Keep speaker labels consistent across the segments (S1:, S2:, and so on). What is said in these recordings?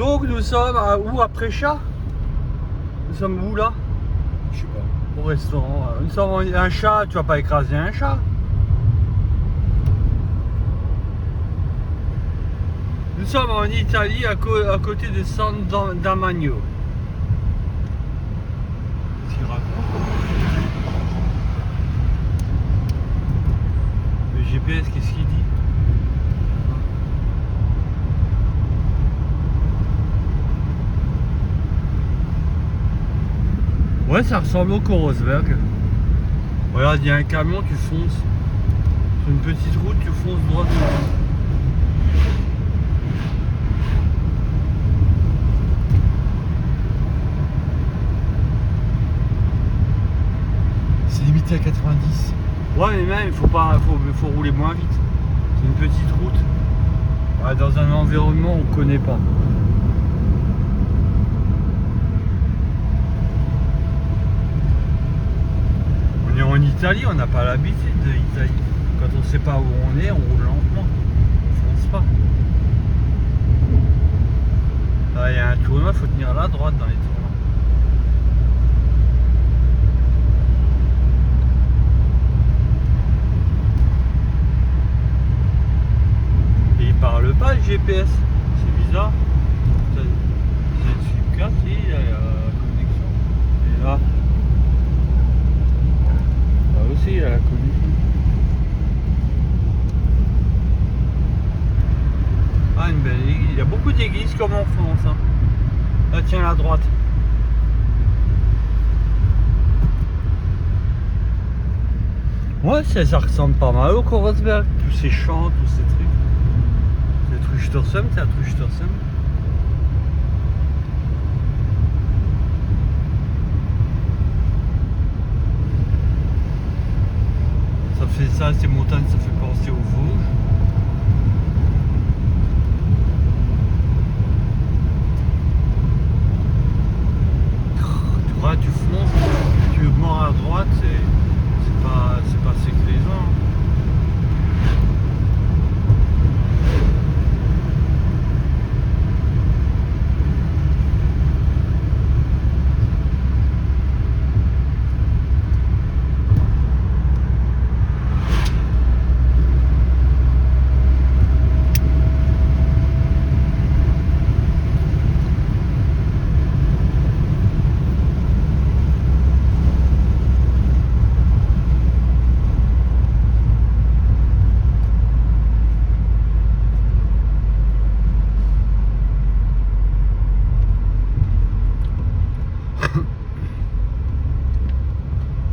S1: Donc nous sommes à où, à Préchat? Nous sommes où là?
S2: Je sais pas.
S1: Au restaurant. Nous sommes un chat, tu vas pas écraser un chat? Nous sommes en Italie à côté de San Damiano. Qu'est-ce qu'il raconte? Le GPS, qu'est-ce qu'il dit? Ouais, ça ressemble au Korosberg. Regarde, il y a un camion, tu fonces. Sur une petite route, tu fonces droit devant.
S2: C'est limité à 90.
S1: Ouais, mais même, il faut rouler moins vite. C'est une petite route. Ouais, dans un environnement on connaît pas. On est en Italie, on n'a pas l'habitude de l'Italie. Quand on sait pas où on est, on roule lentement. On fonce pas. Là, il y a un tournant, il faut tenir à la droite dans les tournants. Et il parle pas le GPS. C'est bizarre. C'est le 4, il y a la connexion. Et là. Là aussi, il y a la connexion. Ah, une belle église. Il y a beaucoup d'églises comme en France. Hein. Là, tiens, à droite. Ouais, ça ressemble pas mal au Korosberg. Tous ces champs, tous ces trucs. C'est Truchtersen, c'est à Truchtersen. Ça fait ça, ces montagnes, ça fait penser aux Vosges. Tu vois, tu fonces, tu mords à droite, c'est pas sécurisant.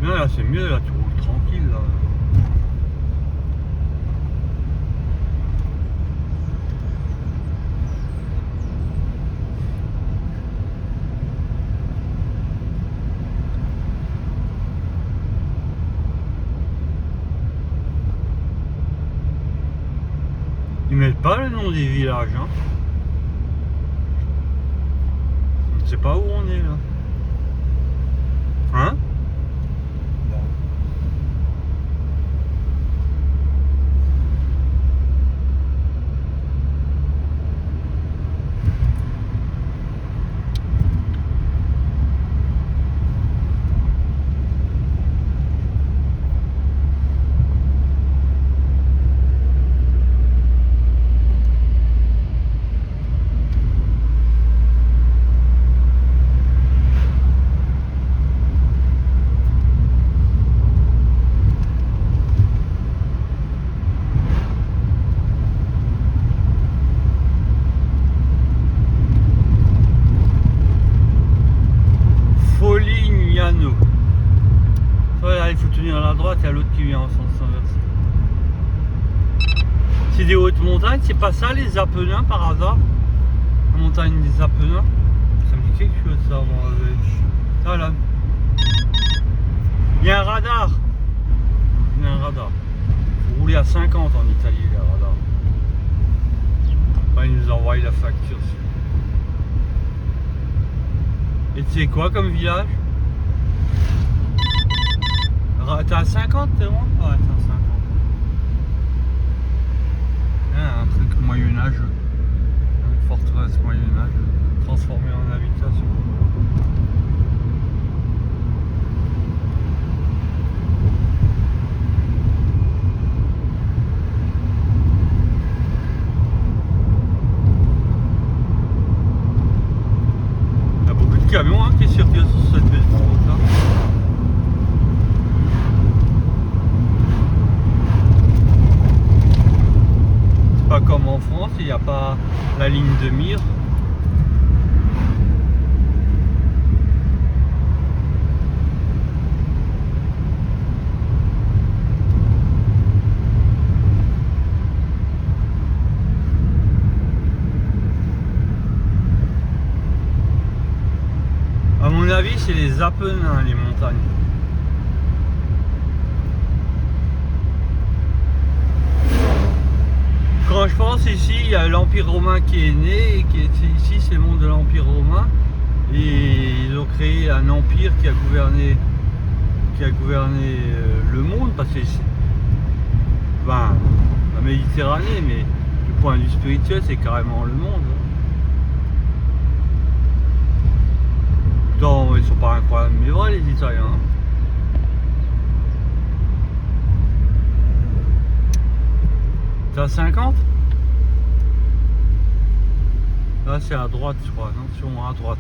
S1: Là, c'est mieux, là, tu roules tranquille, là. Ils mettent pas le nom des villages, hein. On ne sait pas où on est, là. Hein? Polignano. Voilà, il faut tenir à la droite, il y a l'autre qui vient en sens inversé. C'est des hautes montagnes, c'est pas ça les Apennins par hasard? La montagne des Apennins? Ça me dit quelque chose ça, moi. Ah là. Il y a un radar. Il y a un radar. Faut rouler à 50 en Italie, les radars. Enfin, ils nous envoient la facture. Et tu sais quoi comme village? T'es à 50, t'es loin? Ouais, t'es à 50. Ah, un truc moyenâgeux. Une forteresse moyenâgeux. de camions hein, qui circulent sur cette belle route là. C'est pas comme en France, il n'y a pas la ligne de mire. À mon avis, c'est les Apennins, les montagnes. Quand je pense ici, il y a l'Empire romain qui est né, et qui est ici, c'est le monde de l'Empire romain. Et ils ont créé un empire qui a gouverné le monde, parce que c'est la Méditerranée, mais du point de vue spirituel, c'est carrément le monde. Non, ils sont pas incroyables, mais vrai les Italiens. T'as 50? Là c'est à droite je crois, non? Sûrement à droite.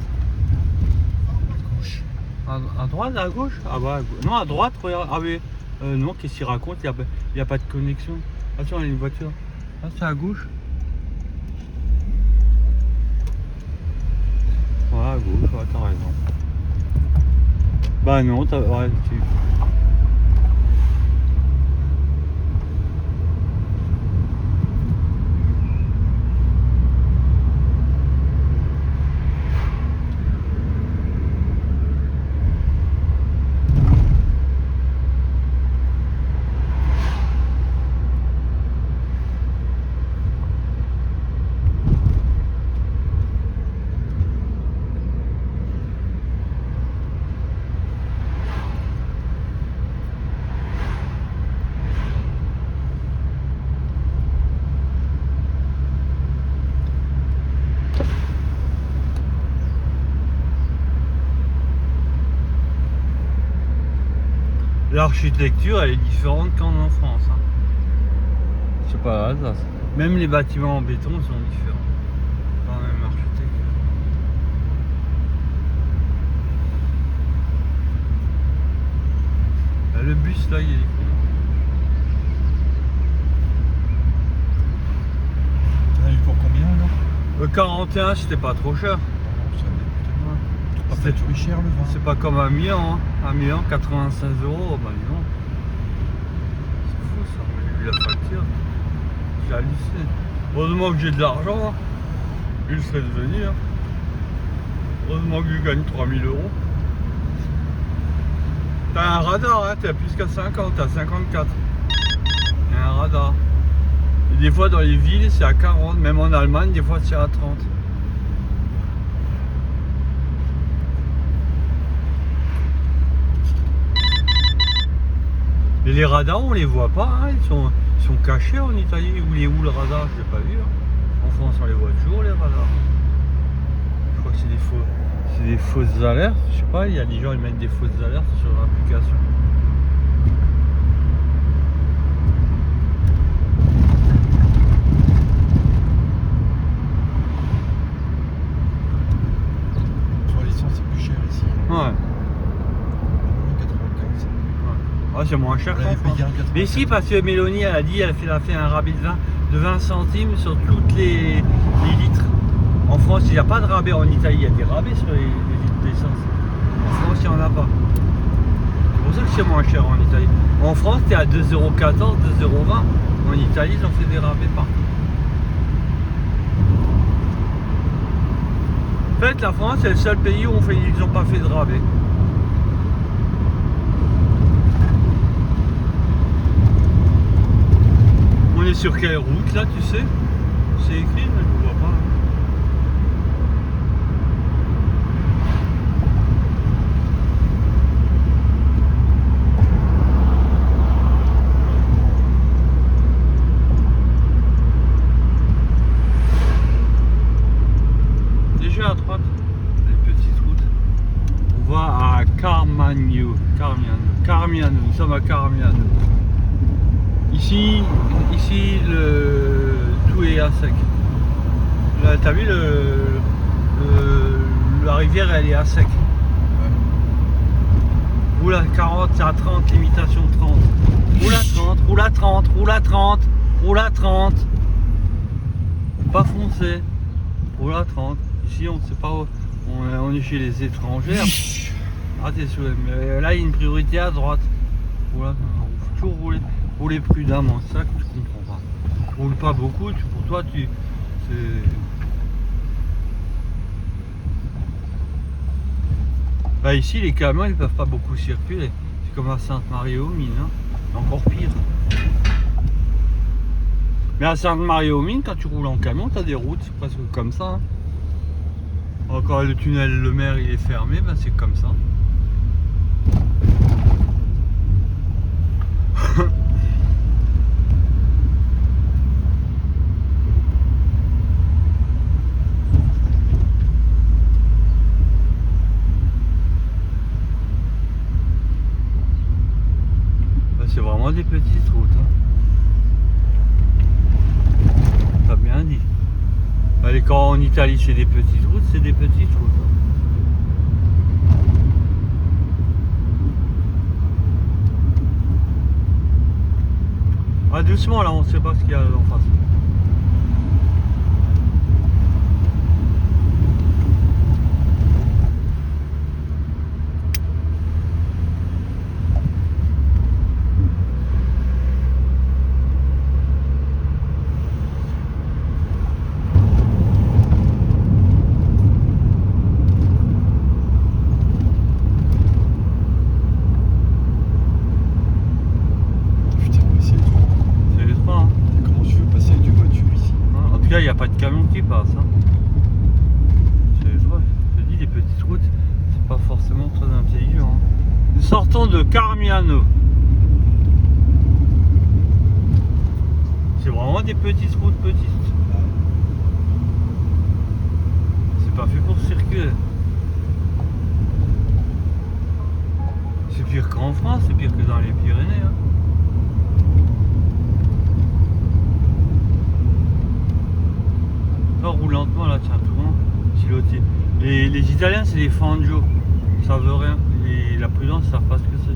S2: À gauche.
S1: À droite, à gauche? Ah bah à gauche. Non à droite, regarde. Ah oui. Non, qu'est-ce qu'il raconte? Il n'y a pas de connexion. Attention, il y a une voiture. Ah c'est à gauche. Ouais, à gauche, ouais, t'as raison. Bah non, ouais, l'architecture elle est différente qu'en France. Hein. C'est pas l'Alsace. Même les bâtiments en béton sont différents. Pas la même architecture. Là, le bus là il est cool.
S2: T'en as eu pour combien alors?
S1: 41 c'était pas trop cher.
S2: C'est plus cher le vin.
S1: C'est pas comme à Milan, hein. À Milan 96 €, bah non. C'est fou ça, j'ai vu la facture. J'ai halluciné. Heureusement que j'ai de l'argent, hein. Je serais devenu. Hein. Heureusement que je gagne 3000 €. T'as un radar, hein, t'es à plus qu'à 50, t'as 54. Il y a un radar. Et des fois dans les villes c'est à 40, même en Allemagne des fois c'est à 30. Et les radars on les voit pas, hein, ils sont cachés en Italie. Où le radar? Je l'ai pas vu. Hein. En France on les voit toujours les radars. Je crois que c'est des fausses alertes. Je sais pas, il y a des gens qui mettent des fausses alertes sur l'application.
S2: Sur l'essence c'est plus cher ici.
S1: Ouais.
S2: 95.
S1: Ah, c'est moins cher
S2: On l'avait
S1: qu'en
S2: payé
S1: France.
S2: en 95.
S1: Mais si, parce que Mélanie elle a dit, elle a fait un rabais de 20 centimes sur toutes les litres. En France, il n'y a pas de rabais. En Italie, il y a des rabais sur les litres d'essence. En France, il n'y en a pas. C'est pour ça que c'est moins cher en Italie. En France, tu es à 2,14 €, 2,20 €. En Italie, ils ont fait des rabais partout. En fait, la France, c'est le seul pays où ils n'ont pas fait de rabais. On est sur quelle route là, tu sais? C'est écrit, mais je ne vois pas. Déjà à droite, les petites routes. On va à Carmignano. Nous sommes à Carmignano. Ici, tout est à sec. Là, t'as vu la rivière elle est à sec.
S2: Ouais.
S1: Roule à 40, c'est à 30, limitation 30. Roule à 30, roule à 30, roule à 30, roule à 30. Faut pas foncer. Roule à 30. Ici on sait pas où. On est chez les étrangers. Ah t'es sûr, mais là il y a une priorité à droite. Voilà, faut toujours rouler prudemment, c'est ça que tu comprends pas. Roule pas beaucoup, pour toi bah ici les camions ils peuvent pas beaucoup circuler. C'est comme à Sainte-Marie-aux-Mines, hein. Encore pire. Mais à Sainte-Marie-aux-Mines, quand tu roules en camion, tu as des routes presque comme ça. Hein. Encore le tunnel Le Maire il est fermé, ben c'est comme ça. C'est vraiment des petites routes. Hein. T'as bien dit. Allez, quand en Italie c'est des petites routes, c'est des petites routes. Hein. Ah doucement là, on sait pas ce qu'il y a en face. Il n'y a pas de camion qui passe. Hein. Je te dis, les petites routes, c'est pas forcément très intelligent. Hein. Nous sortons de Carmiano. C'est vraiment des petites routes petites. C'est pas fait pour circuler. C'est pire qu'en France, c'est pire que dans les Pyrénées. Hein. Roule lentement là, tiens, tout le monde siloté. Les Italiens c'est des fangio, ça veut rien. Et la prudence, ils savent pas ce que c'est.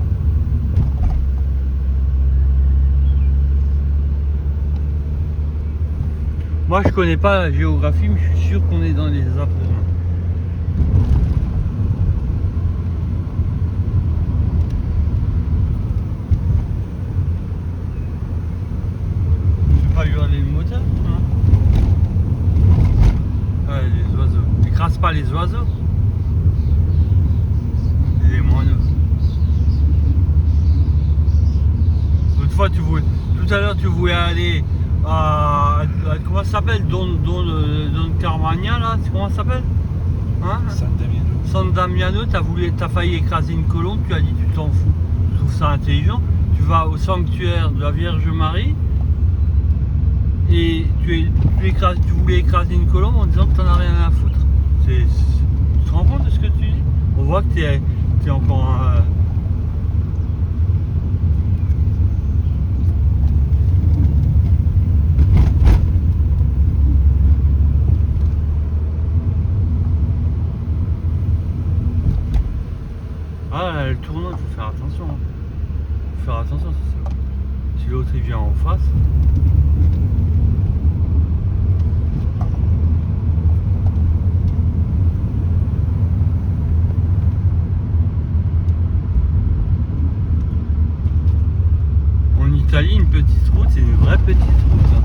S1: Moi je connais pas la géographie, mais je suis sûr qu'on est dans les Apennins. Je vais pas lui regarder le moteur, hein. Ouais, les oiseaux. Écrase pas les oiseaux. Les moineaux. L'autre fois, tout à l'heure, tu voulais aller à comment ça s'appelle Don Carmagna, là. Comment ça s'appelle, hein? San Damiano. T'as failli écraser une colombe. Tu as dit tu t'en fous. Je trouve ça intelligent. Tu vas au sanctuaire de la Vierge Marie. Et tu voulais écraser une colombe en disant que t'en as rien à foutre. Tu te rends compte de ce que tu dis? On voit que t'es encore un... Ah là, le tournant, il faut faire attention. Hein. Faut faire attention si l'autre il vient en face. Italie, une petite route, c'est une vraie petite route. Hein.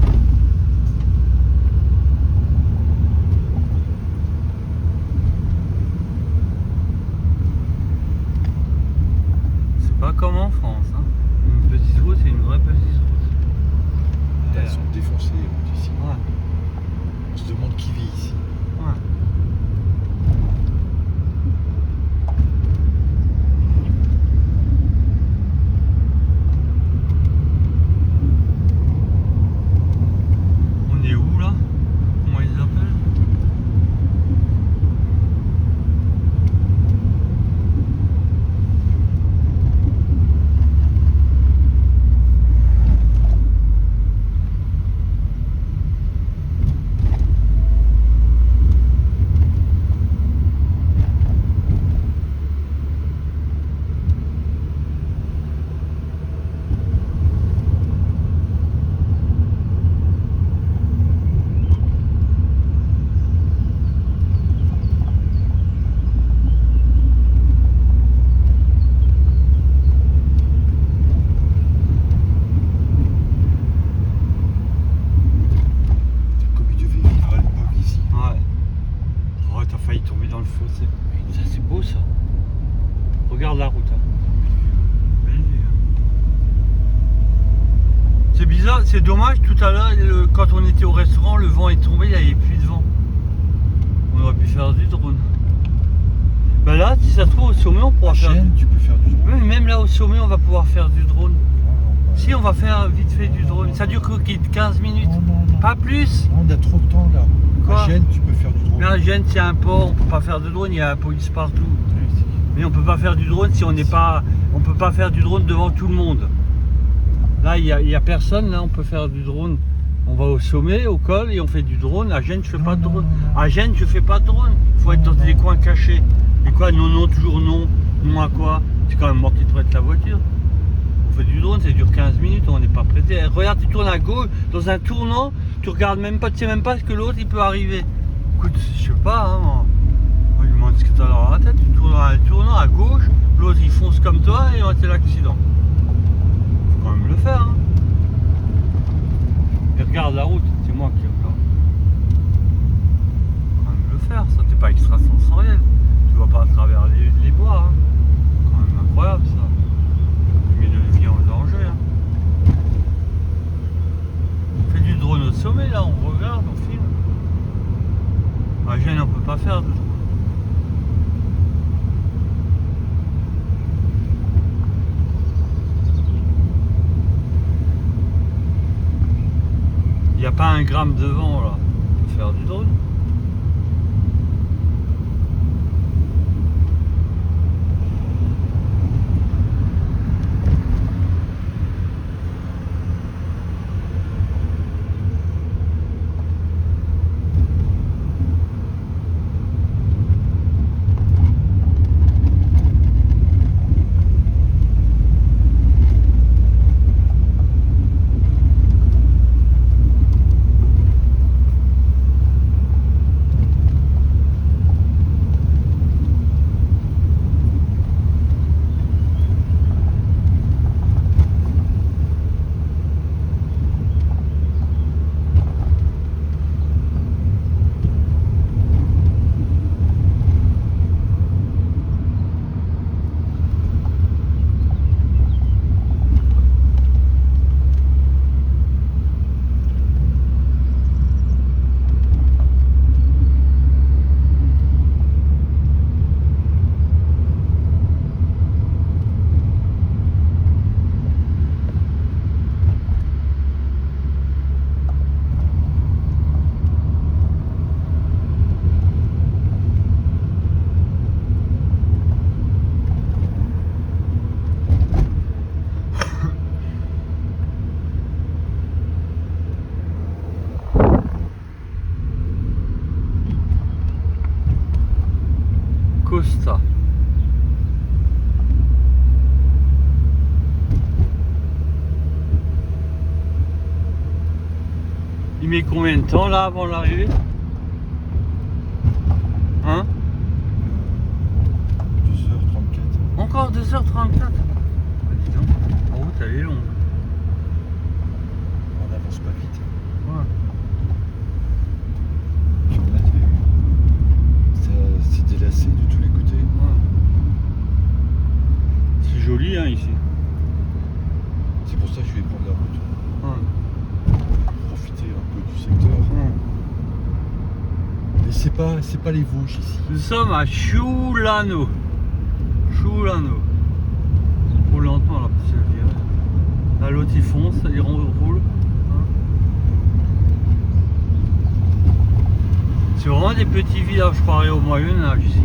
S1: C'est pas comme en France. Hein. Une petite route, c'est une vraie petite route.
S2: Elles sont défoncées les routes ici.
S1: Ouais.
S2: On se demande qui vit ici.
S1: Ouais. failli tomber dans le fossé. Ça, c'est beau ça. Regarde la route. Hein. Belle vue, hein. C'est bizarre, c'est dommage, tout à l'heure, quand on était au restaurant, le vent est tombé, il n'y avait plus de vent. On aurait pu faire du drone. Ben là, si ça se trouve, au sommet, on pourra faire
S2: tu peux faire du drone.
S1: Oui, même là, au sommet, on va pouvoir faire du drone.
S2: Non,
S1: Si, on va faire vite fait du drone. Ça dure que 15 minutes.
S2: non.
S1: Pas plus.
S2: Non, on a trop de temps là.
S1: Quoi?
S2: À Gênes, tu peux faire du drone.
S1: Mais à Gênes, c'est un port, on peut pas faire de drone, il y a la police partout. Mais on peut pas faire du drone si on n'est pas... On peut pas faire du drone devant tout le monde. Là, il y a personne, là, on peut faire du drone. On va au sommet, au col, et on fait du drone. À Gênes, je fais pas de drone. À Gênes, je fais pas de drone. Il faut être dans des coins cachés. Et quoi? Non, toujours non. Non à quoi? C'est quand même moi qui prête la voiture. On fait du drone, ça dure 15 minutes, on n'est pas prêté. Regarde, tu tournes à gauche, dans un tournant, tu regardes même pas, tu sais même pas ce que l'autre il peut arriver. Écoute, je sais pas, hein, moi je me demande ce que t'as dans la tête, tu tournes dans un tournant à gauche, l'autre il fonce comme toi et c'est l'accident. Faut quand même le faire. Hein. Et regarde la route, c'est moi qui regarde. Faut quand même le faire, ça t'es pas extrasensoriel. Tu vois pas à travers les bois. Hein. C'est quand même incroyable ça. Mais de vie en danger. Hein. On fait du drone au sommet là, on regarde, on filme. À Gênes, on peut pas faire de drone. Il n'y a pas un gramme de vent là. On peut faire du drone. Costa. Il met combien de temps là avant l'arrivée? Hein?
S2: 2h34.
S1: Encore 2h34? Bah, dis donc, la route elle est longue.
S2: On n'avance pas vite.
S1: Ouais.
S2: Puis on a c'est délacé de tous les côtés.
S1: Ouais. C'est joli hein ici.
S2: C'est pour ça que je vais prendre la route.
S1: Ouais.
S2: Profiter un peu du secteur.
S1: Ouais.
S2: Mais c'est pas les Vosges ici.
S1: Nous sommes à Choulano. Choulano. Roule lentement là, parce que je dirais. Là l'autre il fonce, il roule. C'est vraiment des petits villages pareils au Moyen-Âge ici.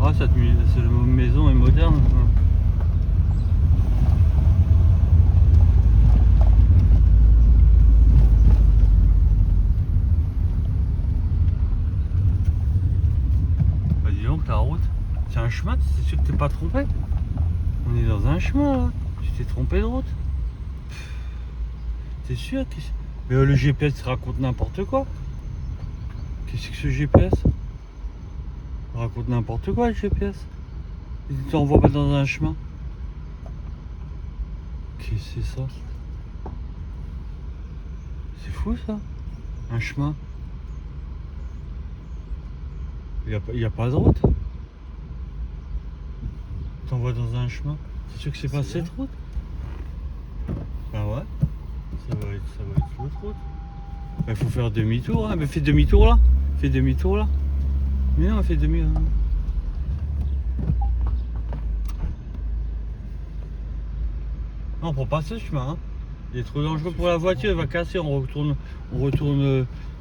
S1: Ah, cette maison est moderne. Bah dis donc, la route, c'est un chemin, c'est sûr que t'es pas trompé. On est dans un chemin là. Tu t'es trompé de route. T'es sûr que... Mais le GPS raconte n'importe quoi. Qu'est-ce que ce GPS? Il raconte n'importe quoi le GPS. Il t'envoie pas dans un chemin. Qu'est-ce que c'est ça? C'est fou ça. Un chemin. Il y a pas de route. T'envoies dans un chemin. C'est sûr que c'est pas cette route? Ah ouais. Ça va être l'autre route. Il faut faire demi-tour, hein. Mais fais demi-tour là. Fais demi-tour là. Mais non, fais demi-tour. Non, on prend pas ce chemin. Hein. Il est trop dangereux pour la voiture, il va casser, on retourne.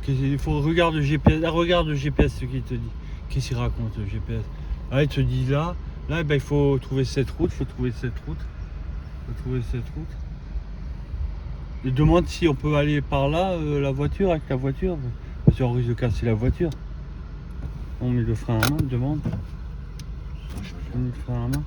S1: Il faut regarder le GPS. Là, regarde le GPS ce qu'il te dit. Qu'est-ce qu'il raconte le GPS? Ah, il te dit là, ben, il faut trouver cette route, Il demande si on peut aller par là, la voiture, avec la voiture. Parce qu'on risque de casser la voiture. On met le frein à main, demande. On met le frein à main.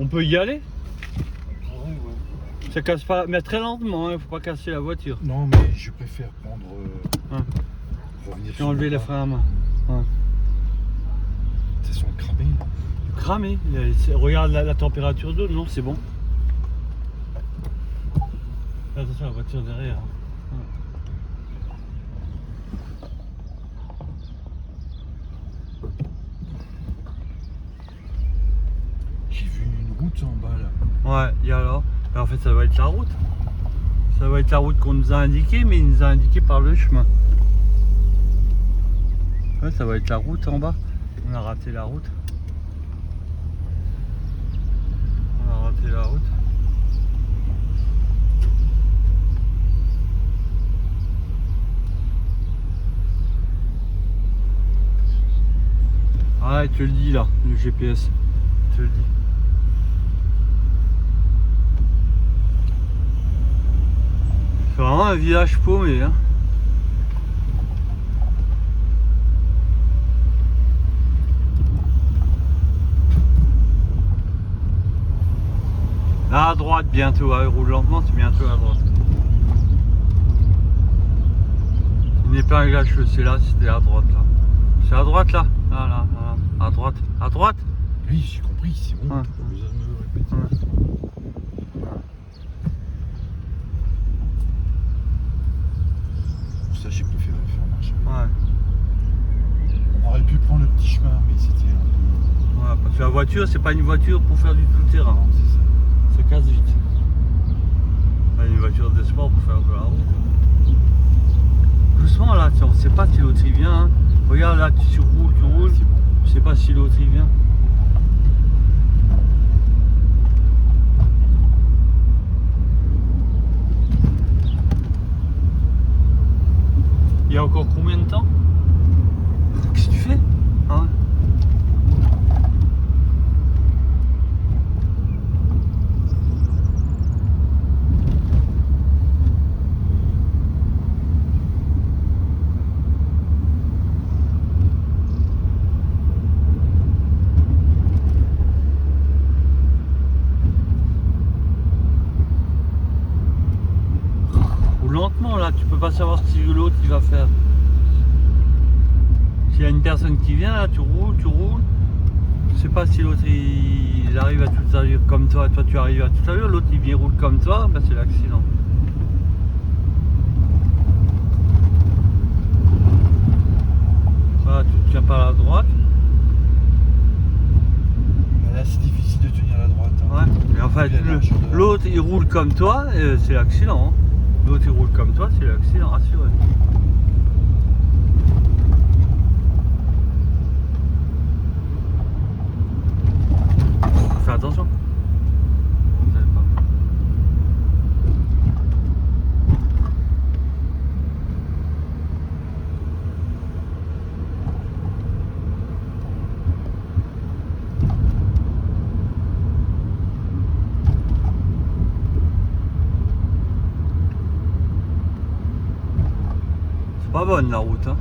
S1: On peut y aller?
S2: Ouais.
S1: Ça casse pas, mais très lentement, il faut pas casser la voiture.
S2: Non, mais je préfère prendre. Revenir
S1: J'ai enlevé les freins à main. Ouais.
S2: Ça sont cramés.
S1: Cramé. Regarde la température d'eau, non, c'est bon. Attention, la voiture derrière.
S2: J'ai vu une route en bas là.
S1: Ouais, et alors? En fait, ça va être la route. Ça va être la route qu'on nous a indiquée, mais il nous a indiqué par le chemin. Ouais, ça va être la route en bas. On a raté la route. Ah, il te le dit là, le GPS. Il te le dit. C'est vraiment un village paumé, hein. Là à droite bientôt, hein, roule lentement, c'est bientôt à droite. Une épingle à cheveux, c'est là, c'était à droite là. C'est à droite là, là, à droite,
S2: Oui, j'ai compris, c'est bon,
S1: Ouais.
S2: t'as pas besoin de me le répéter.
S1: Ouais.
S2: Pour ça, j'ai préféré faire marche.
S1: Ouais.
S2: On aurait pu prendre le petit chemin, mais c'était un peu.
S1: Ouais, parce que la voiture, c'est pas une voiture pour faire du tout-terrain.
S2: Non, c'est ça.
S1: Ça casse vite. Pas une voiture de sport pour faire de la route. Doucement là, on sait pas si l'autre il vient. Hein. Regarde là, tu roules,
S2: C'est bon.
S1: je sais pas si l'autre il vient. Il y a encore combien de temps? Qu'est-ce que tu fais? Hein? Lentement là, tu peux pas savoir si l'autre il va faire. S'il y a une personne qui vient là, tu roules. Je sais pas si l'autre il arrive à toute allure comme toi tu arrives à toute allure, l'autre il vient roule comme toi, ben c'est l'accident. Voilà, tu ne tiens pas à la droite.
S2: Là, c'est difficile de tenir la droite. Hein.
S1: Ouais, mais en fait l'autre il roule comme toi, c'est l'accident. Hein. L'autre il roule comme toi, c'est l'accident, rassuré. Fais attention. Pas bonne la route, hein.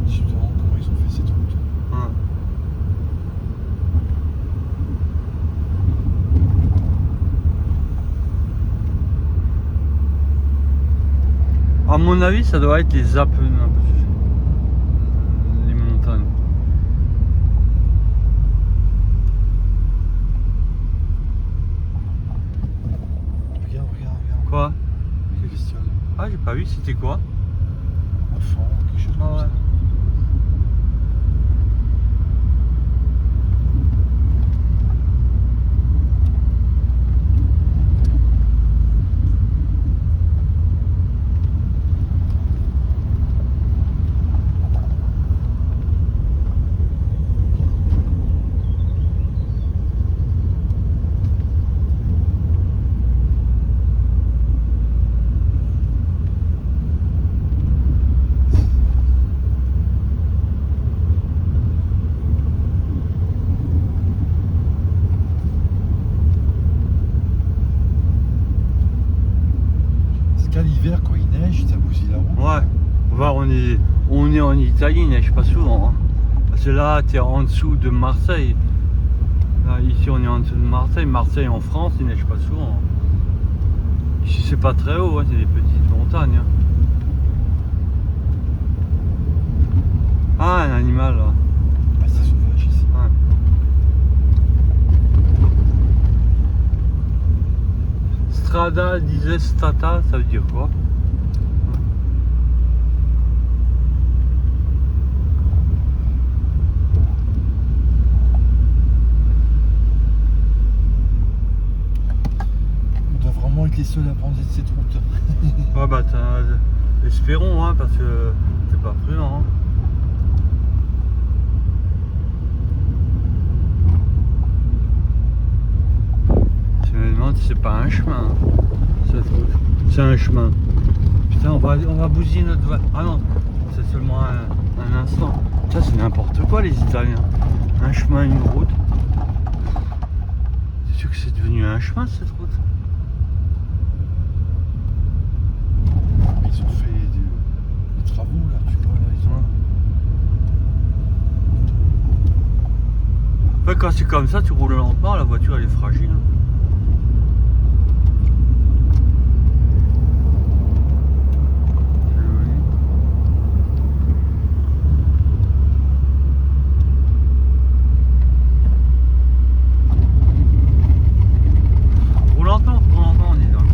S2: Je me demande comment ils ont fait cette route.
S1: Ouais. À mon avis, ça doit être les Apennins, les montagnes.
S2: Regarde, regarde, regarde.
S1: Quoi?
S2: Les bestioles.
S1: Ah, j'ai pas vu, c'était quoi?
S2: Enfant, quelque chose
S1: Ah
S2: comme
S1: ouais.
S2: ça. C'est qu'à l'hiver, quand il neige, ça bousille la route.
S1: Ouais. Voir, on est en Italie, il neige pas souvent. Hein. Parce que là, tu es en dessous de Marseille. Là, ici, on est en dessous de Marseille. Marseille, en France, il neige pas souvent. Ici, c'est pas très haut, hein, c'est des petites montagnes. Hein. Ah, un animal là.
S2: Ah, c'est sauvage ici.
S1: Ouais. Strada disait stata, ça veut dire quoi?
S2: On doit vraiment être les seuls à prendre cette route.
S1: Ouais, bah, espérons, hein, parce que c'est pas prudent. Hein. Je me demande si c'est pas un chemin, cette route. C'est un chemin. Putain, on va bousiller notre voie. Ah non, c'est seulement un instant. Ça, c'est n'importe quoi, les Italiens. Un chemin, une route. C'est sûr que c'est devenu un chemin, cette route.
S2: Ils ont fait des travaux là, tu vois, là, ils ont...
S1: Enfin, quand c'est comme ça, tu roules lentement, la voiture elle est fragile. Hein. Roule lentement, on est dans le...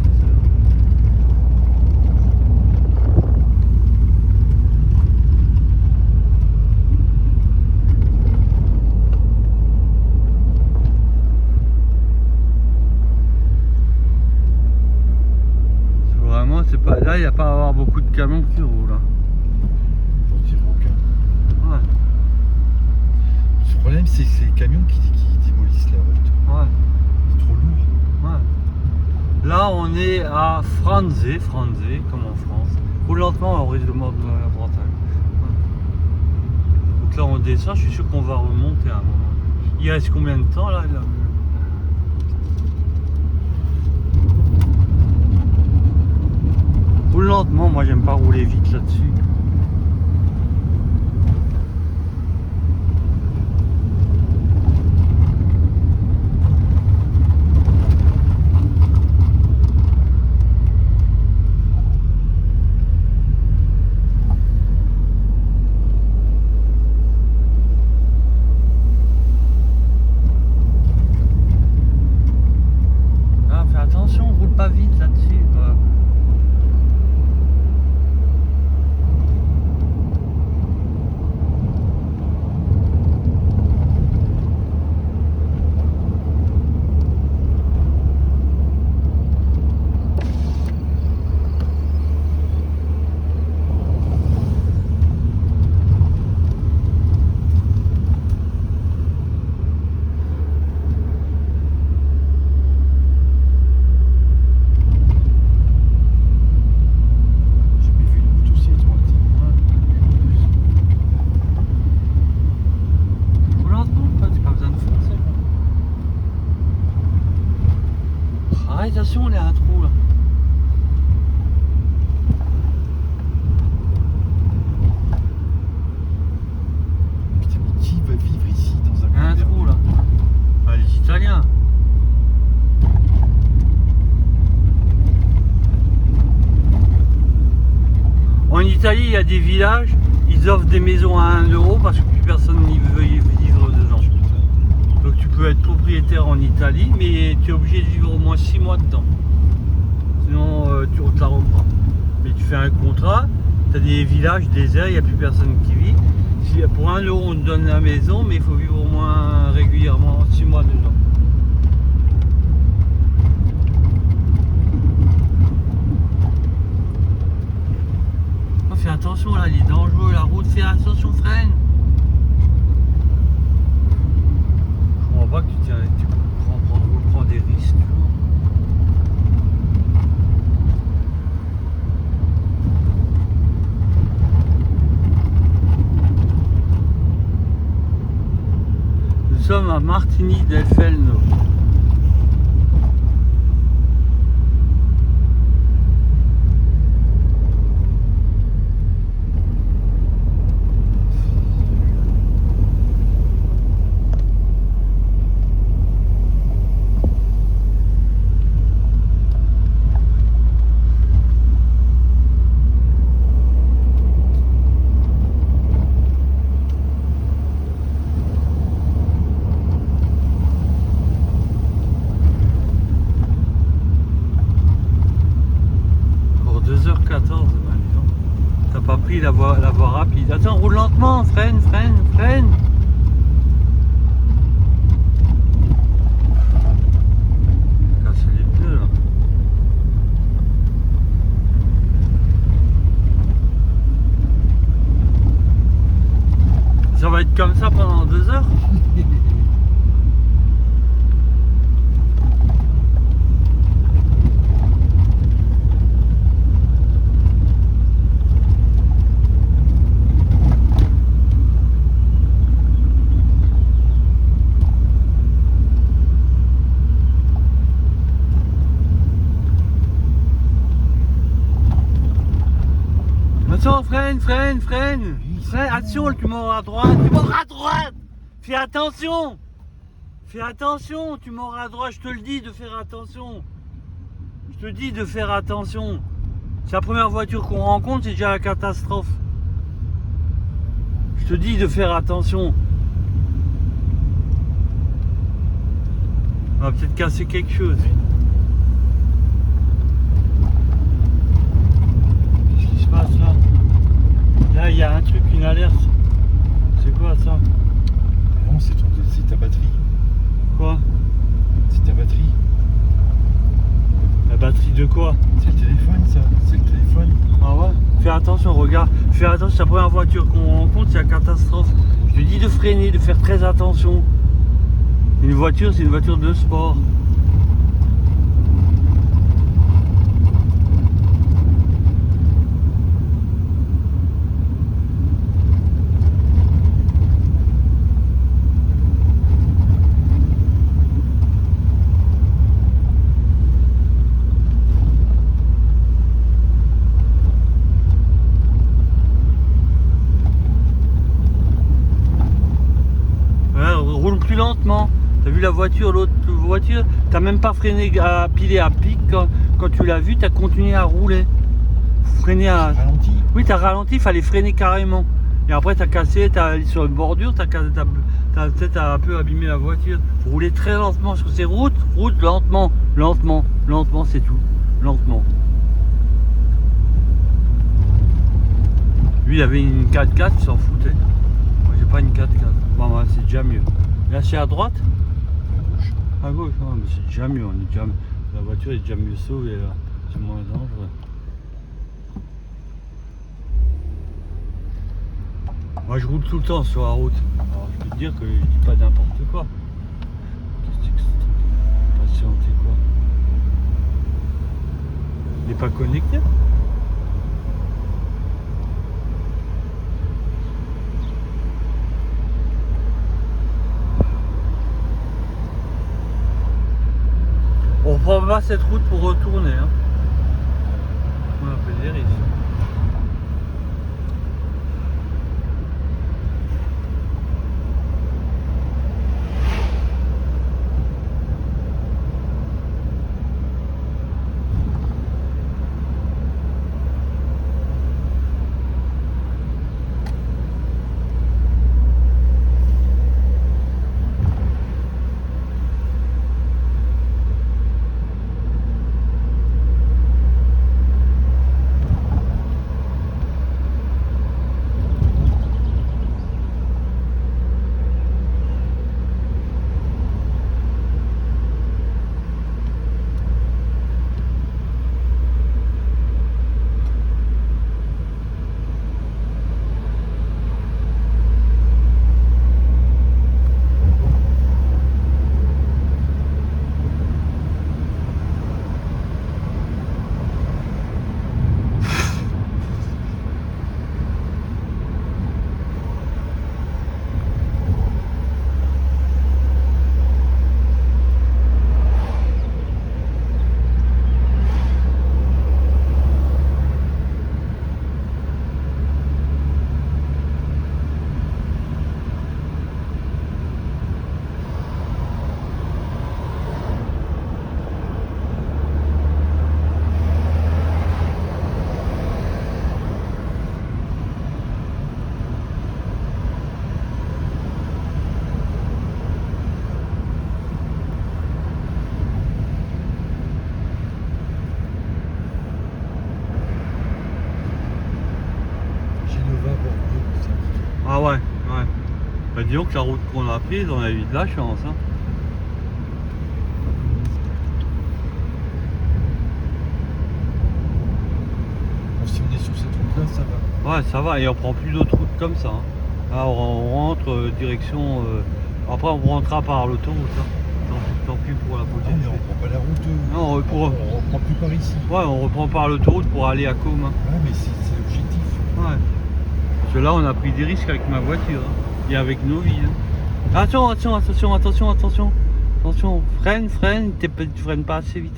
S1: Vraiment, c'est pas... Là, il n'y a pas à avoir beaucoup de camions qui roulent. Hein.
S2: Pour dire aucun.
S1: Ouais,
S2: Le problème, c'est que c'est les camions qui démolissent la route.
S1: ouais,
S2: C'est trop lourd.
S1: ouais. Là, on est à Franze, comme en France. Roule lentement, on risque de mordre la Bretagne. Ouais. Donc là, on descend, je suis sûr qu'on va remonter à un moment. Il reste combien de temps là? Roule lentement, moi j'aime pas rouler vite là-dessus. Ah, fais attention, roule pas vite là-dessus. Quoi. attention, il y a un trou là.
S2: Putain, mais qui va vivre ici dans un
S1: Il y a un
S2: coin
S1: trou
S2: perdu?
S1: là. Ah, les Italiens. En Italie, il y a des villages, ils offrent des maisons à 1 euro parce que plus personne n'y veut y vivre dedans. Donc tu peux être propriétaire en Italie, mais tu es obligé de vivre au moins 6 mois dedans. Sinon, tu te la reprends. Mais tu fais un contrat, tu as des villages déserts, il n'y a plus personne qui vit. Pour 1 euro, on te donne la maison, mais il faut vivre au moins régulièrement 6 mois dedans. Oh, fais attention là, il est dangereux, la route, fais attention, freine. Je comprends pas que tu prends des risques. Nous sommes à Martigny del Felno. Pour 2h14, ben dis donc. T'as pas pris la voie rapide. Attends, roule lentement, freine, freine, freine. Casse les pneus là. Ça va être comme ça pendant 2 heures. Attention, freine, freine, freine. Freine, attention, tu mords à droite, tu mords à droite. Fais attention. Fais attention, tu mords à droite, je te le dis de faire attention. Je te dis de faire attention. C'est la première voiture qu'on rencontre, c'est déjà la catastrophe. Je te dis de faire attention. On va peut-être casser quelque chose. Qu'est-ce qui se passe là? Là, il y a un truc, une alerte. C'est quoi ça?
S2: Non, c'est ta batterie.
S1: Quoi?
S2: C'est ta batterie.
S1: La batterie de quoi?
S2: C'est le téléphone, ça. C'est le téléphone.
S1: Ah ouais? Fais attention, regarde. Fais attention, c'est la première voiture qu'on rencontre, c'est la catastrophe. Je te dis de freiner, de faire très attention. Une voiture, c'est une voiture de sport. Roule plus lentement. T'as vu la voiture, l'autre voiture, t'as même pas freiné à piler à pic quand tu l'as vu, t'as continué à rouler. Freiner à.
S2: Ralenti.
S1: Oui, t'as ralenti, il fallait freiner carrément. Et après t'as cassé, t'as allé sur une bordure, t'as peut-être un peu abîmé la voiture. Faut rouler très lentement sur ces routes, route lentement, lentement, lentement, c'est tout. Lentement. Lui il avait une 4x4, il s'en foutait. Moi j'ai pas une 4x4. Bon bah, c'est déjà mieux. Là c'est à droite? À gauche, ouais, mais c'est déjà mieux, la voiture est déjà mieux sauvée là, c'est moins dangereux. Moi je roule tout le temps sur la route, alors je peux te dire que je dis pas n'importe quoi. Qu'est-ce que c'est que ce truc? Patienter quoi? Il n'est pas connecté? Oh, prend pas cette route pour retourner. Hein. On a fait des risques. Ah ouais, ouais. Bah disons que la route qu'on a prise, on a eu de la chance. Hein.
S2: Bon, si on est sur cette route-là, ça va.
S1: Ouais, ça va, et on prend plus d'autres routes comme ça. Hein. Là, on rentre direction... Après, on rentrera par l'autoroute. Hein. Tant pis pour la
S2: Ah,
S1: politique.
S2: mais on prend pas la route.
S1: Non,
S2: on reprend plus par ici.
S1: Ouais, on reprend par l'autoroute pour aller à Com. Hein.
S2: Ouais, mais c'est l'objectif.
S1: Ouais. Parce que là, on a pris des risques avec ma voiture. Hein. Et avec nos vies. Hein. Attention. Freine, tu freines pas assez vite.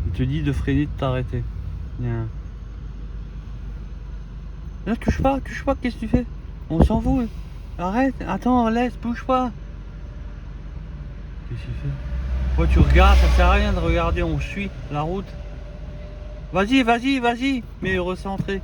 S1: Il te dit de freiner, de t'arrêter. Bien. Là, touche pas, qu'est-ce que tu fais? On s'en fout. Arrête, attends, laisse, bouge pas. Qu'est-ce qu'il fait? Toi, tu regardes, ça sert à rien de regarder, on suit la route. Vas-y, mais recentré.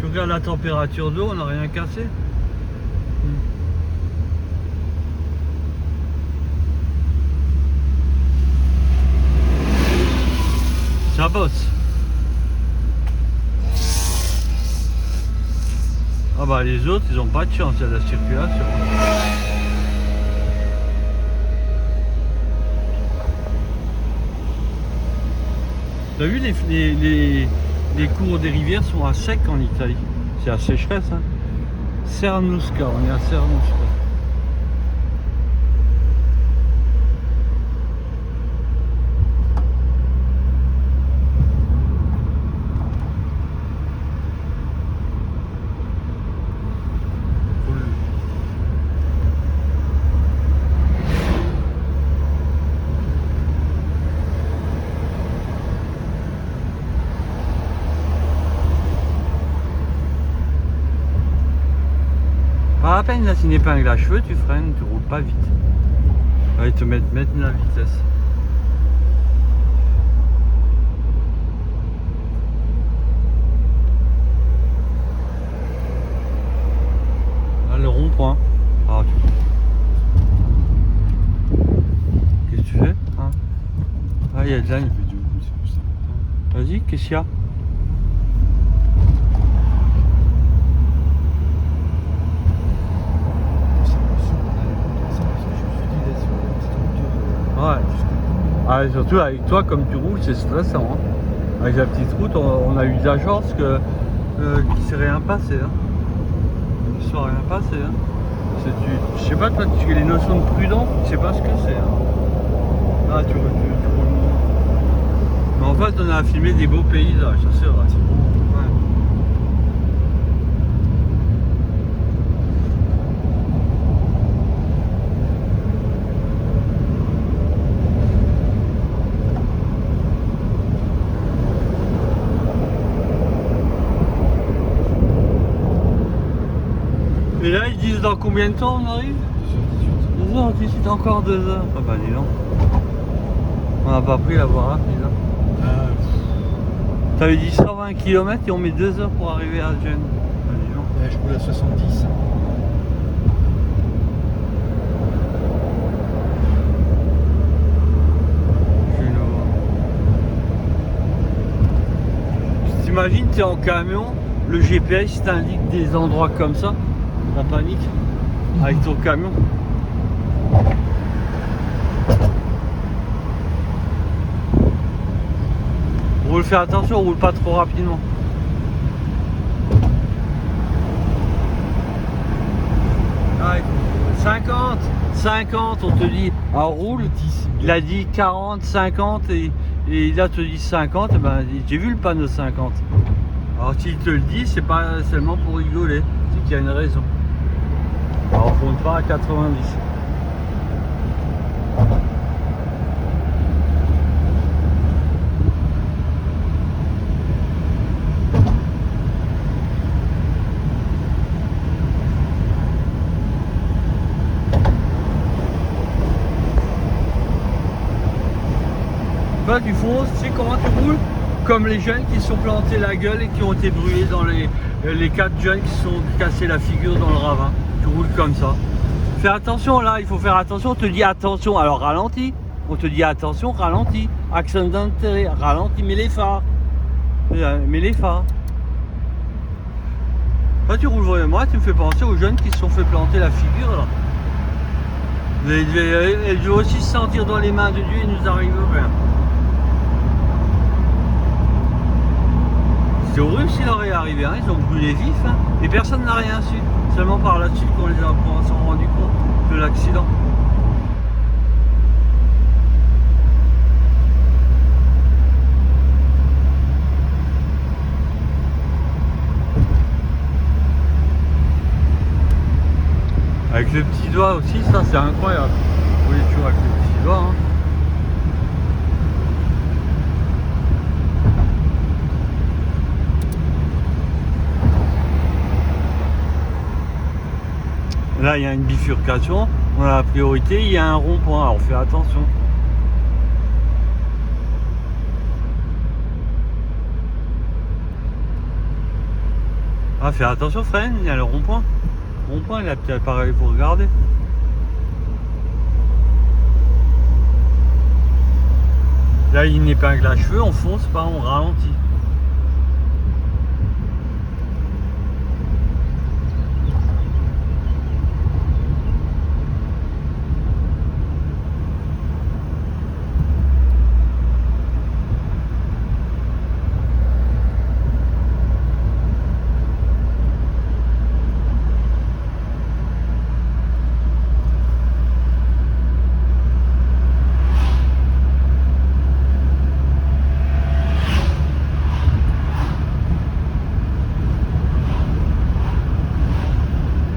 S1: Tu regardes la température d'eau, on n'a rien cassé. Ça bosse. Ah bah les autres ils ont pas de chance, il y a de la circulation. T'as vu les cours des rivières sont à sec en Italie. C'est à sécheresse hein. Cernusca, on est à Cernusca. Pas à peine là, c'est une épingle à cheveux, tu freines, tu roules pas vite. Allez te mettre la vitesse. Là le rond-point. Ah, qu'est-ce que tu fais hein? Ah il y a de la... Vas-y, qu'est-ce qu'il y a? Ouais. Ah, surtout avec toi, comme tu roules, c'est stressant. Hein. Avec la petite route, on a eu de la chance que qu'il ne s'est rien passé. Hein. Il ne s'est rien passé. Hein. Je sais pas, toi, tu as les notions de prudence, tu sais pas ce que c'est. Hein. Ah, tu roules. Mais en fait, on a filmé des beaux paysages, ça c'est vrai.
S2: C'est beau.
S1: Ouais. Et là, ils disent dans combien de temps on arrive?
S2: 2h18.
S1: 2h18, encore 2 heures. Ah bah dis donc. On n'a pas pris la voie rapide. Hein.
S2: Ah,
S1: T'avais dit 120 km et on met 2 heures pour arriver à Gênes. Bah dis donc.
S2: ouais, je roule à 70.
S1: Je suis nouveau. T'imagines, t'es en camion, le GPS t'indique des endroits comme ça, la panique, avec ton camion. Roule, faire attention, roule pas trop rapidement. Ouais, 50, on te dit, roule.
S2: 10.
S1: Il a dit 40, 50 et là te dit 50, et ben j'ai vu le panneau 50. Alors s'il te le dit, c'est pas seulement pour rigoler, c'est qu'il y a une raison. Alors on compte pas à 90. Bah, du fond, tu sais comment tu roules? Comme les jeunes qui se sont plantés la gueule et qui ont été brûlés dans les 4 jeunes qui se sont cassés la figure dans le ravin. Tu roules comme ça. Fais attention là, il faut faire attention. On te dit attention, alors ralentis. On te dit attention, ralentis. Accent d'intérêt, ralentis, mets les phares. Mets les phares. Toi tu roules vraiment, moi tu me fais penser aux jeunes qui se sont fait planter la figure là. Elles doivent aussi se sentir dans les mains de Dieu, il nous arrive rien. C'est horrible s'il leur est arrivé, hein. Ils ont brûlé vifs, hein. Et personne n'a rien su. Seulement par la suite qu'on s'en rendu compte de l'accident. Avec le petit doigt aussi, ça c'est incroyable. Vous voulez toujours avec le petit doigt, hein. Là, il y a une bifurcation, on a la priorité, il y a un rond-point, alors fais attention. Ah, fais attention, freine, il y a le rond-point. Rond-point, il a peut-être pareil pour regarder. Là, il y a une épingle à cheveux, on fonce pas, on ralentit.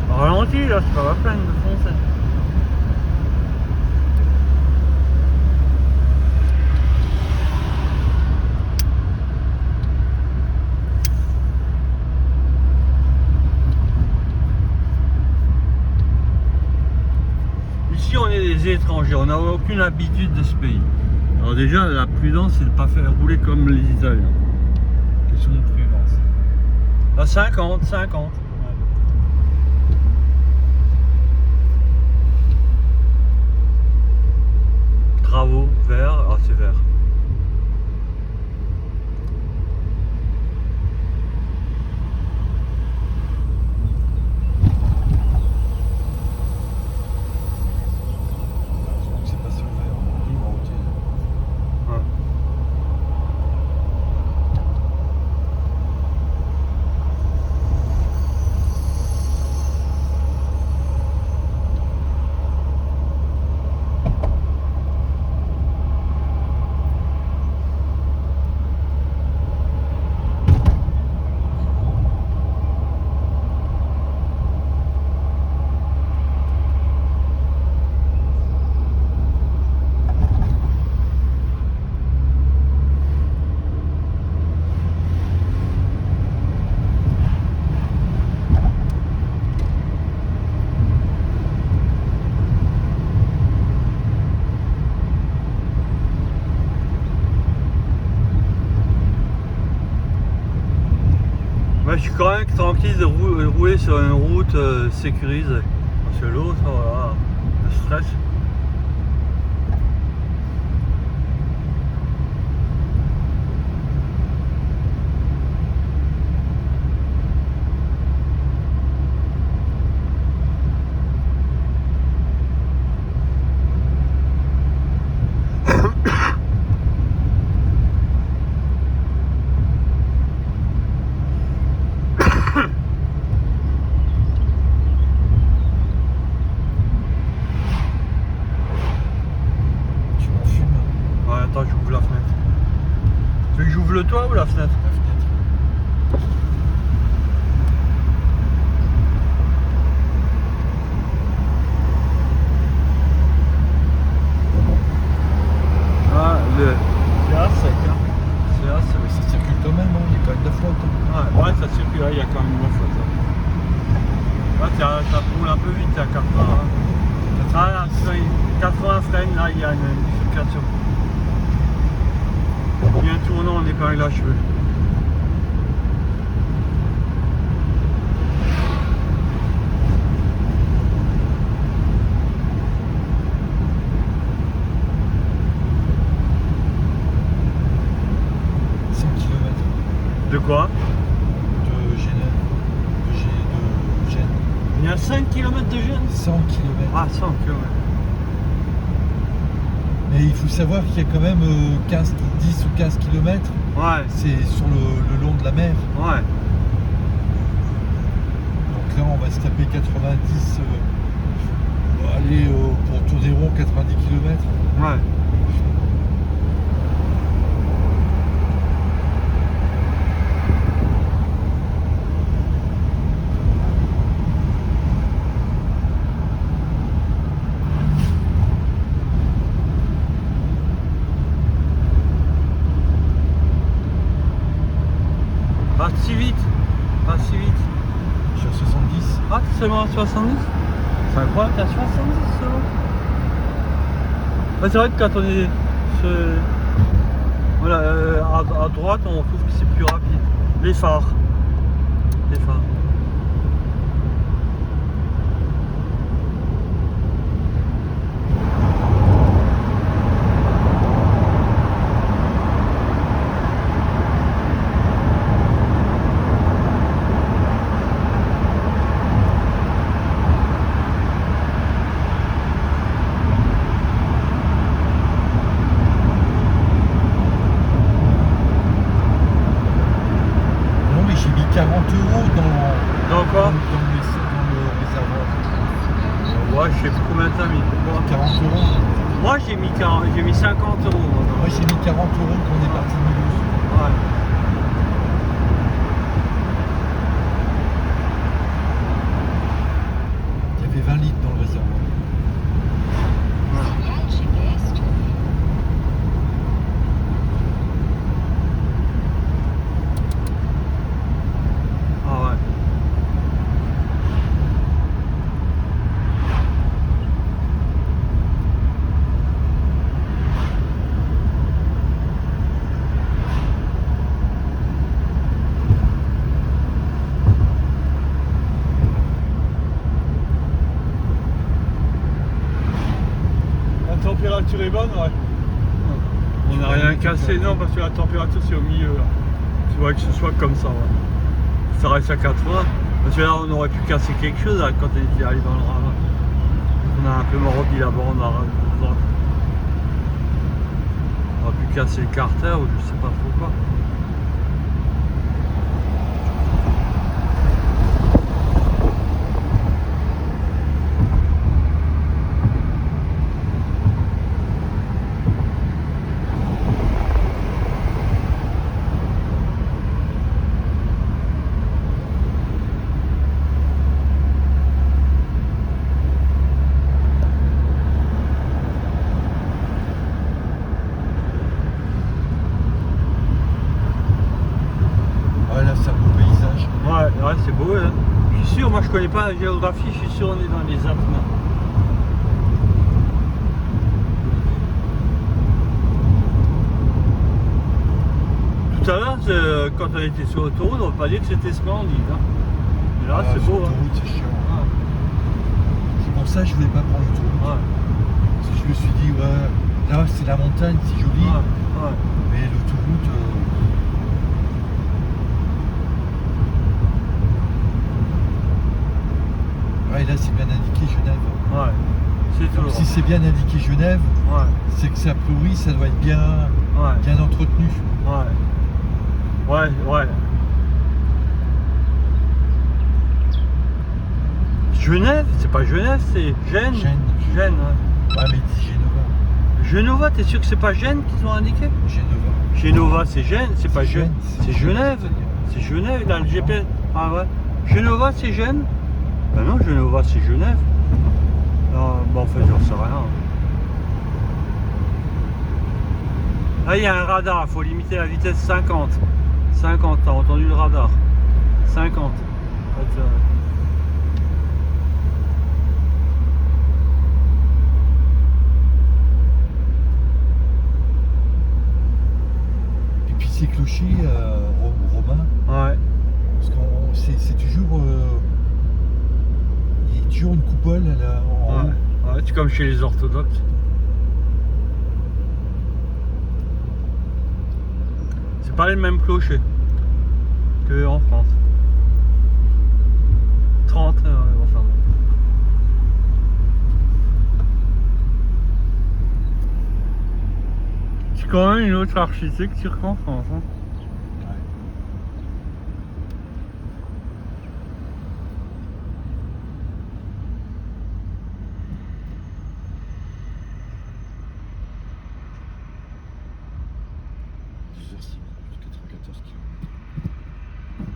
S1: Ralentis, là, c'est pas la peine de foncer. Ici, on est des étrangers, on n'a aucune habitude de ce pays. Alors déjà, la prudence, c'est de ne pas faire rouler comme les Italiens.
S2: Question de prudence.
S1: À 50. Travaux, vert, ah c'est vert.
S2: Je crois que c'est passé au vert. Libre en routier.
S1: Ouais. je suis quand même tranquille de rouler sur une route sécurisée. Parce que l'autre, voilà, le stress.
S2: Tu m'en fumes.
S1: Ouais, attends, j'ouvre la fenêtre. Tu veux que j'ouvre le toit ou la fenêtre?
S2: La fenêtre.
S1: Ah, c'est assez sec, hein. C'est assez sec.
S2: Mais ça circule quand même, hein. Il y a quand même de la flotte. Hein.
S1: Ouais, ça circule, il y a quand même une flotte. Là, ça roule un peu vite, à 80. Hein. Ah là, 80 freines, là, il y a une bifurcation. Bien tournant, on est pas là, cheveux. De quoi?
S2: De Genève. De Gênes.
S1: Il y a 5 km de Gênes?
S2: 100 km.
S1: Ah, 100 km.
S2: Mais il faut savoir qu'il y a quand même 10 ou 15 km.
S1: Ouais.
S2: C'est sur le long de la mer.
S1: Ouais.
S2: Donc là, on va se taper 90. On va aller pour tourner rond 90 km.
S1: Ouais. Pas si vite, pas si vite.
S2: Je suis à 70.
S1: Ah, t'es seulement à 70? C'est incroyable, t'es à 70 seulement. Ouais, c'est vrai que quand on est voilà, à droite, on trouve que c'est plus rapide. Les phares. Les phares.
S2: Non, mais j'ai mis 40 €
S1: Dans quoi?
S2: dans le réservoir.
S1: Ouais, je sais plus combien t'as mis.
S2: 40 €.
S1: Moi, j'ai mis 50 euros.
S2: Moi, j'ai mis 40 € quand on est parti de Mulhouse.
S1: Ouais.
S2: Il y avait 20 litres dans le réservoir.
S1: Ah ouais. La température est bonne, ouais. On n'a rien cassé, non, parce que la température c'est au milieu là. Tu vois que ce soit comme ça, ouais. Ça reste à 80. Parce que là on aurait pu casser quelque chose là, quand on était allé dans le ravin. On a un peu mordi la bande à droite. On aurait pu casser le carter ou je sais pas trop quoi.
S2: Ouais, là, c'est un beau paysage.
S1: Ouais, c'est beau, hein. Je suis sûr, moi je connais pas la géographie, je suis sûr on est dans les Alpes. Tout à l'heure, quand on était sur l'autoroute, on ne va pas dire que c'était splendide. Hein. Mais là, c'est
S2: sur
S1: beau. Hein.
S2: l'autoroute, c'est chiant.
S1: Ouais.
S2: C'est pour ça que je voulais pas prendre l'autoroute.
S1: Ouais.
S2: Parce que je me suis dit, ouais, là c'est la montagne, c'est joli.
S1: Ouais. Ouais.
S2: Mais l'autoroute. Ouais, là c'est bien indiqué Genève.
S1: Ouais. C'est
S2: Donc
S1: toujours.
S2: si c'est bien indiqué Genève,
S1: Ouais.
S2: c'est que ça priori ça doit être bien,
S1: Ouais.
S2: bien entretenu.
S1: Ouais. Ouais. Ouais. Genève, c'est pas Genève, c'est Gênes.
S2: Gênes.
S1: Gênes, ouais.
S2: Ouais, mais dis Genova.
S1: Genova, t'es sûr que c'est pas Gênes qu'ils ont indiqué?
S2: Genova.
S1: Genova, c'est Gênes, c'est pas Gênes.
S2: Gênes,
S1: C'est Genève. C'est Genève, là, le GPS. Ah ouais. Genova, c'est Gênes? Ben non, Genova, c'est Genève. Non, bon, en fait, j'en sais rien. Là, il y a un radar, il faut limiter la vitesse 50. 50, t'as entendu le radar? 50.
S2: Et puis ces clochers romains,
S1: Ouais.
S2: parce que c'est toujours. Il y a toujours une coupole en haut.
S1: Ouais. Ouais, c'est comme chez les orthodoxes. C'est pas les mêmes clochers que en France. 30, enfin. C'est quand même une autre architecture qu'en France. Hein.
S2: Ouais. H6, 94 km.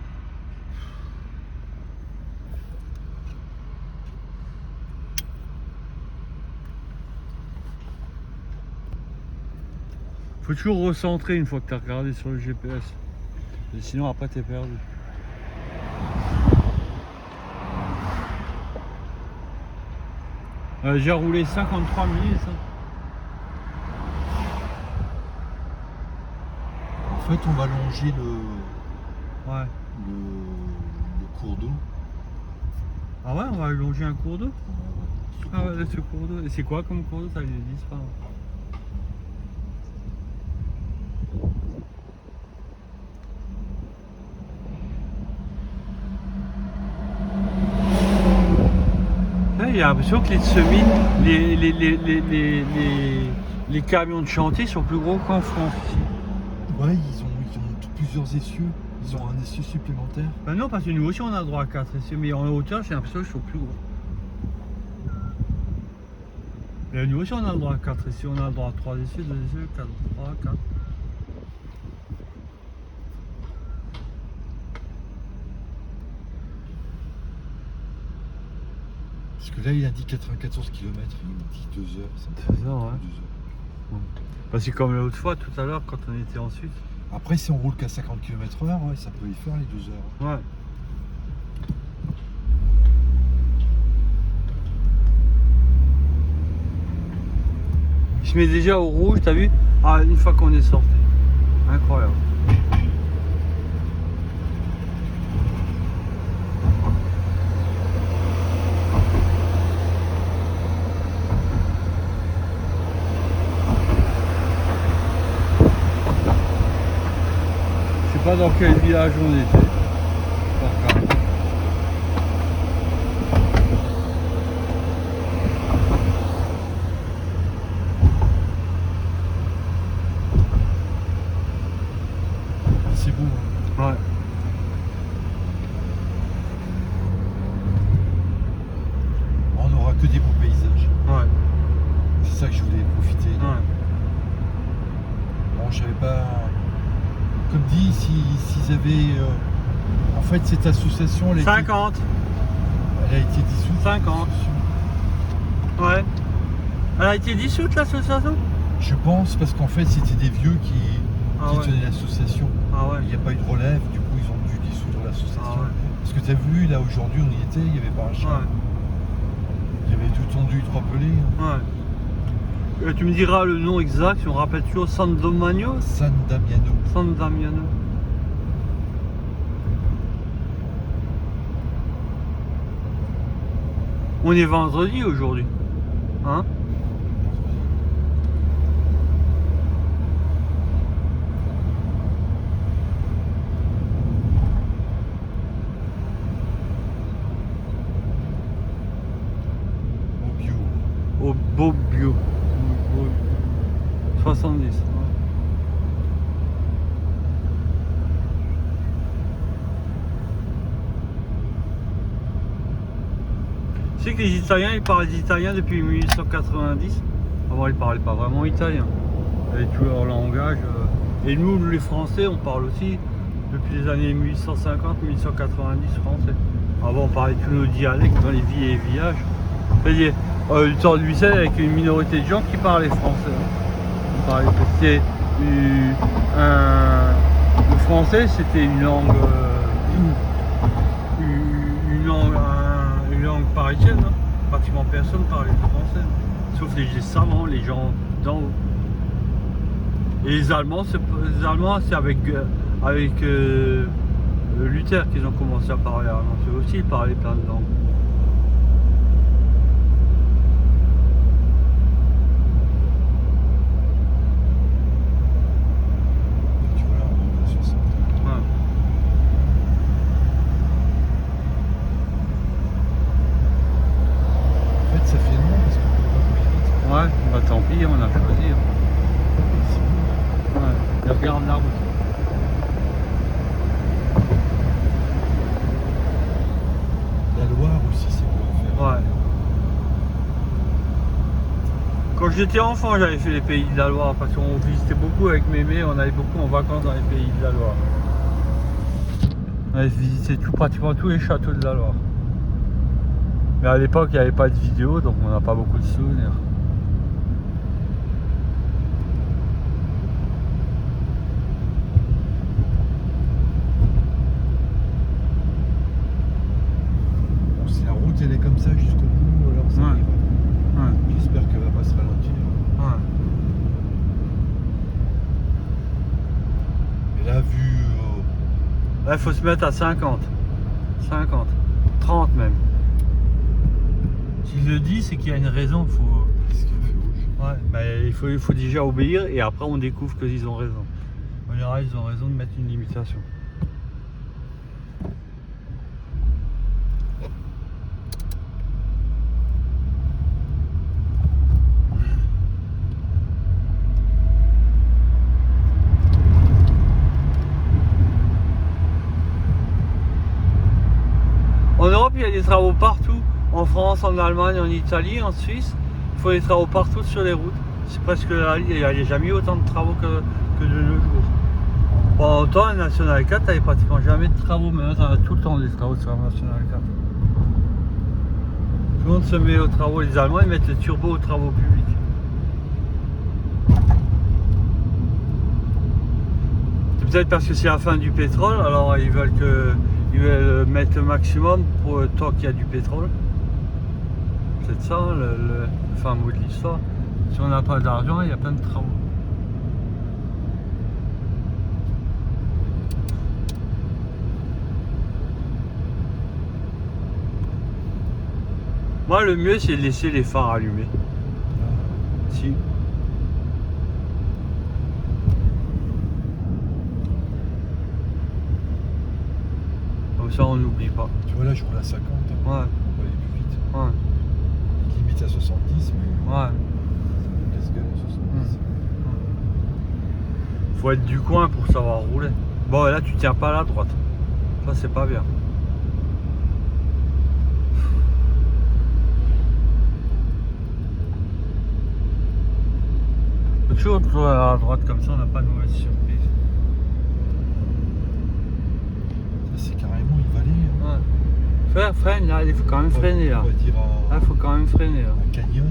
S1: Faut toujours recentrer une fois que tu as regardé sur le GPS. Et sinon après t'es perdu. J'ai roulé 53 minutes. Hein.
S2: En fait, on va longer
S1: Ouais.
S2: le cours d'eau.
S1: Ah ouais, on va longer un cours d'eau.
S2: Ouais.
S1: Ah ouais, là, ce cours d'eau. Et c'est quoi comme cours d'eau? Ça les disent pas. Là, il y a l'impression que les semis, les camions de chantier sont plus gros qu'en France ici.
S2: Ouais, ils ont plusieurs essieux. Ils ont un essieu supplémentaire.
S1: Ben non, parce que nous aussi on a le droit à 4 essieux, mais en hauteur j'ai l'impression qu'ils sont plus gros. Mais nous aussi on a le droit à 4 essieux, on a le droit à 3 essieux, 2 essieux, 4, 3, 4.
S2: Parce que là, il indique 94 km, il me dit 2 heures. Ça me fait
S1: 2 heures, ouais.
S2: 2 heures.
S1: Parce que comme l'autre fois, tout à l'heure, quand on était en Suisse.
S2: Après, si on roule qu'à 50 km/h, ouais, ça peut y faire les 2 heures.
S1: Ouais. Il se met déjà au rouge, t'as vu? Ah, une fois qu'on est sorti. Incroyable. Je sais pas dans quel village on était. Pas grave.
S2: C'est beau, hein.
S1: Ouais.
S2: On n'aura que des beaux paysages.
S1: Ouais.
S2: C'est ça que je voulais profiter.
S1: Ouais.
S2: Bon, je savais pas. Comme dit, s'ils avaient. En fait, cette association, elle a,
S1: 50.
S2: elle a été dissoute.
S1: 50. Ouais. Elle a été dissoute l'association?
S2: Je pense parce qu'en fait, c'était des vieux qui
S1: Ah ouais.
S2: tenaient l'association.
S1: Ah ouais.
S2: Il n'y a pas eu de relève, du coup, ils ont dû dissoudre l'association.
S1: Ah ouais.
S2: Parce que tu as vu, là, aujourd'hui, on y était, il n'y avait pas un chat.
S1: Ouais.
S2: Il y avait tout tendu, 3 pelés.
S1: Ouais. Tu me diras le nom exact, si on rappelle toujours San Damiano?
S2: San Damiano.
S1: San Damiano. On est vendredi aujourd'hui. Hein?
S2: Au bio.
S1: Au beau bio. 70. Ouais. Tu sais que les Italiens, ils parlent italien depuis 1890. Avant, ils parlaient pas vraiment italien. Avec tout leur langage. Et nous, les Français, on parle aussi depuis les années 1850-1890 français. Avant, on parlait tous nos dialectes dans les villes et les villages. C'est-à-dire, le temps de Lucelle, avec une minorité de gens qui parlaient français. C'était le français, c'était une langue, une langue parisienne. Hein. Pratiquement personne parlait le français, sauf les savants, les gens d'en haut. Et les Allemands, c'est avec Luther qu'ils ont commencé à parler allemand. Eux aussi, ils parlaient plein de langues. Ouais, bah tant pis, on a choisi. Ouais, et regarde la route.
S2: La Loire aussi, c'est bon à faire.
S1: Ouais. Quand j'étais enfant, j'avais fait les pays de la Loire parce qu'on visitait beaucoup avec mémé, on allait beaucoup en vacances dans les pays de la Loire. On avait visité pratiquement tous les châteaux de la Loire. Mais à l'époque, il n'y avait pas de vidéo, donc on n'a pas beaucoup de souvenirs.
S2: Elle est comme ça jusqu'au bout, alors ça
S1: ouais.
S2: ira.
S1: Ouais.
S2: J'espère qu'elle va pas se ralentir.
S1: Ouais.
S2: Et là, vu...
S1: Là, il faut se mettre à 50. 50. 30 même. S'il le dit, c'est qu'il y a une raison. Faut...
S2: Qu'est-ce qu'il fait rouge?
S1: Ouais, bah, il faut déjà obéir et après on découvre qu'ils ont raison. En général, ils ont raison de mettre une limitation. En Europe, il y a des travaux partout. En France, en Allemagne, en Italie, en Suisse. Il faut des travaux partout sur les routes. C'est presque là, il n'y a jamais eu autant de travaux que de nos jours. Pendant longtemps, la National 4, t'avais pratiquement jamais de travaux. Maintenant, t'en as tout le temps des travaux sur la National 4. Tout le monde se met aux travaux. Les Allemands, ils mettent les turbos aux travaux publics. C'est peut-être parce que c'est la fin du pétrole, alors ils veulent mettre le maximum pour tant qu'il y a du pétrole. C'est ça le fin mot de l'histoire. Si on n'a pas d'argent, il y a plein de travaux. Moi, le mieux, c'est de laisser les phares allumés. Si. Comme ça, on n'oublie pas.
S2: Tu vois, là, je roule à 50. Hein.
S1: Ouais.
S2: On va aller plus vite.
S1: Ouais.
S2: Limite à 70, mais...
S1: Ouais.
S2: Let's go, 70.
S1: Faut être du coin pour savoir rouler. Bon, là, tu tiens pas à la droite. Ça, c'est pas bien. Faut toujours trouver à la droite, comme ça, on n'a pas de mauvaise surprise.
S2: Ça, c'est carrément une vallée. Hein.
S1: Ouais. Freine, là, il faut quand même freiner, là.
S2: On va dire
S1: Là, il faut quand même freiner, là.
S2: un canyon.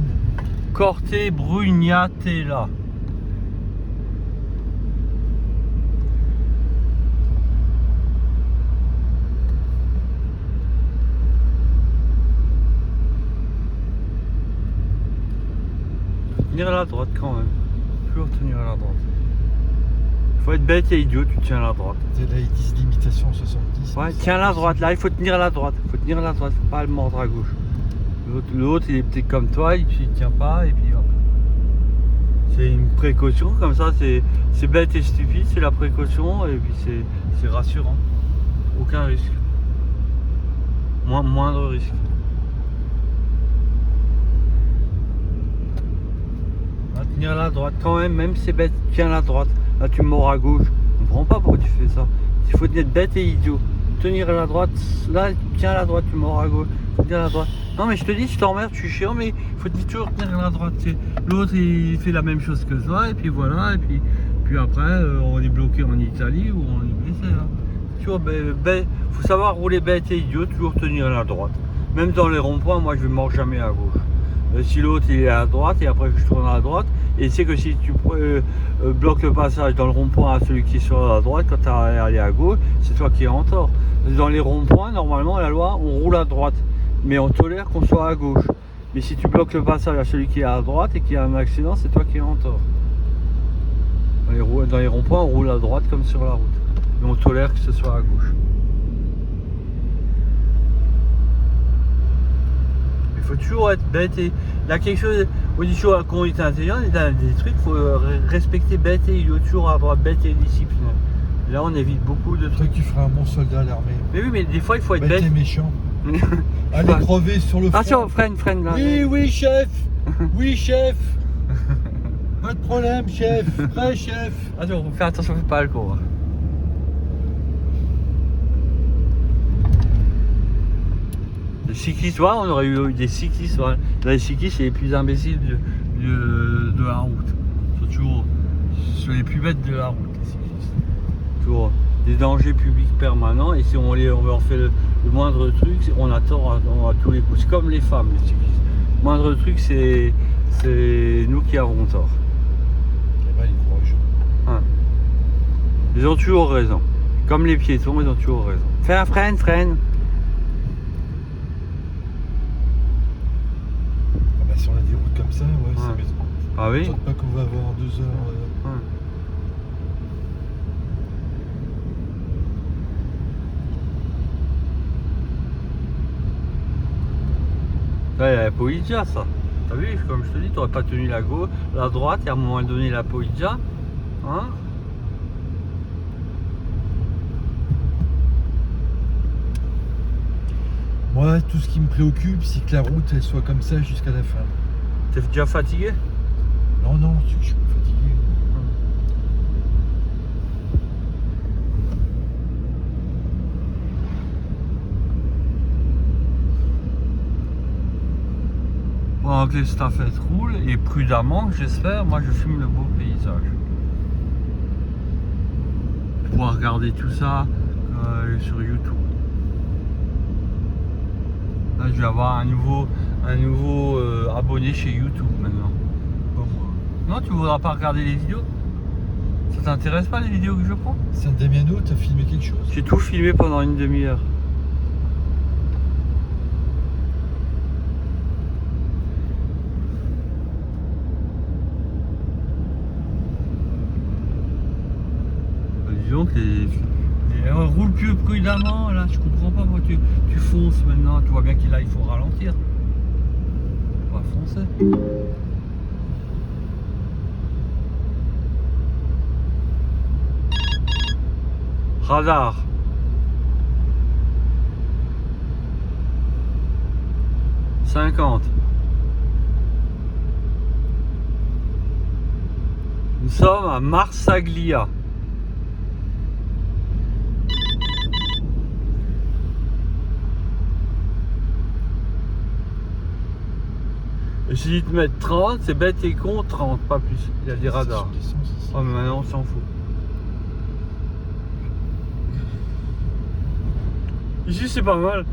S1: Corte Brugnatella. Tenir à la droite quand même. Toujours tenir à la droite. Faut être bête et idiot, tu tiens à la droite.
S2: Là, ils disent limitation 70.
S1: Ouais, tiens à la droite, là il faut tenir à la droite. Faut tenir à la droite, faut pas le mordre à gauche. L'autre, il est peut-être comme toi, il tient pas et puis hop. C'est une précaution comme ça, c'est bête et stupide, c'est la précaution et puis c'est rassurant. Aucun risque. Moindre risque. Va tenir la droite quand même si c'est bête, tiens la droite. Là tu mords à gauche. Je comprends pas pourquoi tu fais ça. Il faut être bête et idiot. Tenir à la droite, là tiens à la droite, tu mords à gauche. Tenir à la droite. Non mais je te dis, je t'emmerde, je suis chiant, mais il faut toujours tenir à la droite. L'autre il fait la même chose que ça, et puis voilà, et puis après on est bloqué en Italie ou on est blessé là. Toujours faut savoir rouler bête et idiot, toujours tenir à la droite. Même dans les ronds-points, moi je ne mords jamais à gauche. Si l'autre il est à droite et après je tourne à la droite, et c'est que si tu bloques le passage dans le rond-point à celui qui est sur la droite, quand tu es allé à gauche, c'est toi qui es en tort. Dans les ronds-points, normalement, la loi, on roule à droite, mais on tolère qu'on soit à gauche. Mais si tu bloques le passage à celui qui est à droite et qui a un accident, c'est toi qui es en tort. Dans les ronds-points, on roule à droite comme sur la route, mais on tolère que ce soit à gauche. Il faut toujours être bête et il y a quelque chose, on dit toujours qu'on est intelligent, il y a des trucs, il faut respecter bête et il y a toujours avoir bête et discipline. Là on évite beaucoup de trucs.
S2: Tu feras un bon soldat à l'armée.
S1: Mais oui, mais des fois il faut être bête.
S2: Et méchant. Allez crever sur le front.
S1: Attention, freine là.
S2: Oui chef. Oui chef. Pas de problème chef. Prêt chef.
S1: Attention, faut faire attention, fais pas le con. Les cyclistes, ouais, on aurait eu des cyclistes. Ouais. Là, les cyclistes, c'est les plus imbéciles de la route. Sur les plus bêtes de la route, les cyclistes. Toujours des dangers publics permanents. Et si on leur fait le moindre truc, on a tort à tous les coups. C'est comme les femmes, les cyclistes. Le moindre truc, c'est nous qui avons tort.
S2: Eh ben, ils croient.
S1: Ouais. Ils ont toujours raison. Comme les piétons, ils ont toujours raison. Fais un freine.
S2: Si on a des routes comme ça, ouais. C'est raison.
S1: Ah oui.
S2: Je ne pas qu'on va avoir 2 heures.
S1: Là, il y a la Polizia, ça. T'as vu, comme je te dis, t'aurais pas tenu la gauche, la droite, et à un moment donné, la Polizia. Hein?
S2: Moi, tout ce qui me préoccupe, c'est que la route, elle soit comme ça jusqu'à la fin.
S1: T'es déjà fatigué?
S2: Non, c'est que je suis fatigué.
S1: Pendant que les staffettes roulent, et prudemment, j'espère, moi je filme le beau paysage. Je pourrai regarder tout ça sur YouTube. Là, je vais avoir un nouveau abonné chez YouTube maintenant.
S2: Pas moi.
S1: Non, tu voudras pas regarder les vidéos? Ça t'intéresse pas les vidéos que je prends?
S2: Saint-Damiano, t'as filmé quelque chose?
S1: J'ai tout filmé pendant une demi-heure. Disons que roule plus prudemment, là, je comprends pas pourquoi tu fonces maintenant, tu vois bien qu'il il faut ralentir. On va foncer. Radar. « 50. Nous sommes à Marsaglia. Et si tu te mets 30, c'est bête et con, 30, pas plus. Il y a des radars. Oh, mais maintenant on s'en fout. Ici c'est pas mal.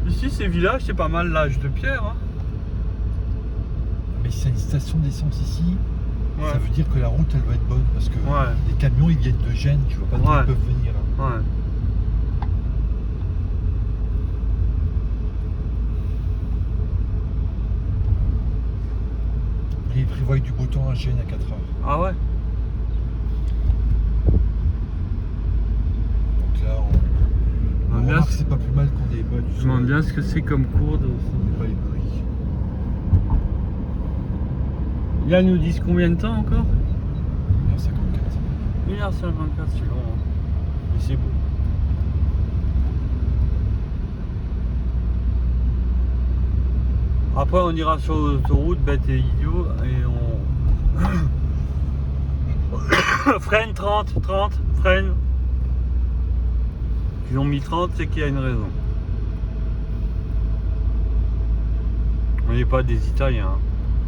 S1: Ici ces villages, c'est pas mal l'âge de pierre. Hein.
S2: Mais c'est une station d'essence ici.
S1: Ouais.
S2: Ça veut dire que la route elle va être bonne parce que les camions ils viennent de Gênes, tu vois pas d'où ils peuvent venir. Hein.
S1: Ouais.
S2: Et ils prévoient du beau temps à Gênes à 4 heures.
S1: Ah ouais.
S2: Donc là on remarque que c'est pas plus mal qu'on ait pas du
S1: Je me demande bien ce que c'est comme cours de.
S2: On n'est pas ébloui.
S1: Là, ils nous disent combien de temps encore?
S2: 1h54.
S1: 1h54, c'est long. Hein. Mais c'est beau. Après, on ira sur l'autoroute, bête et idiot, et on. Freine 30, freine. Ils ont mis 30, c'est qu'il y a une raison. On n'est pas des Italiens. Hein.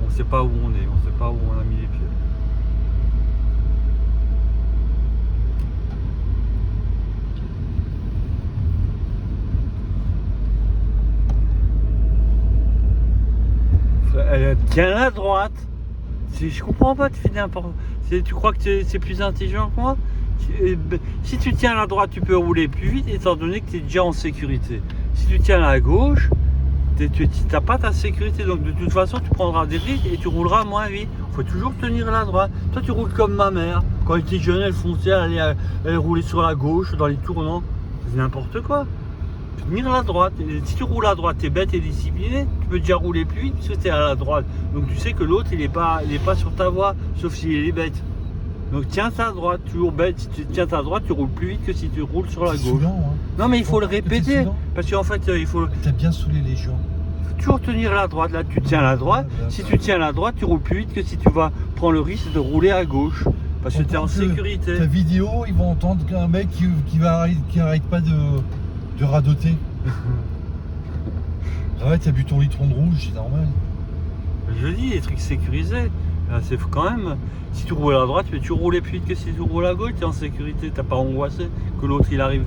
S1: On sait pas où on est, on sait pas où on a mis les pieds. Tiens la droite. Je comprends pas, tu fais n'importe. Tu crois que c'est plus intelligent que moi? Si tu tiens à la droite, tu peux rouler plus vite, étant donné que tu es déjà en sécurité. Si tu tiens à la gauche, tu n'as pas ta sécurité. Donc de toute façon, tu prendras des risques et tu rouleras moins vite. Il faut toujours tenir à la droite. Toi, tu roules comme ma mère. Quand elle était jeune, elle fonçait, elle roulait sur la gauche, dans les tournants. C'est n'importe quoi. Tenir à la droite. Et si tu roules à droite, tu es bête et discipliné, tu peux déjà rouler plus vite puisque tu es à la droite. Donc tu sais que l'autre, il n'est pas sur ta voie, sauf s'il est bête. Donc tiens ta droite, toujours bête. Si tu tiens ta droite, tu roules plus vite que si tu roules sur la gauche.
S2: Saoulant, hein.
S1: Non mais il faut le répéter. Parce qu'en fait, il faut
S2: T'as bien saoulé les gens.
S1: toujours tenir à la droite. Là, tu tiens à la droite. Si tu tiens à la droite, tu roules plus vite que si tu vas prendre le risque de rouler à gauche. Parce que tu es en sécurité.
S2: Ta vidéo, ils vont entendre qu'un mec qui arrête pas de radoter. Arrête, t'as bu ton litron de rouge, c'est normal.
S1: Je dis, les trucs sécurisés. C'est quand même. Si tu roules à droite, tu rouler plus vite que si tu roules à gauche, tu es en sécurité, t'as pas angoissé. Que l'autre il arrive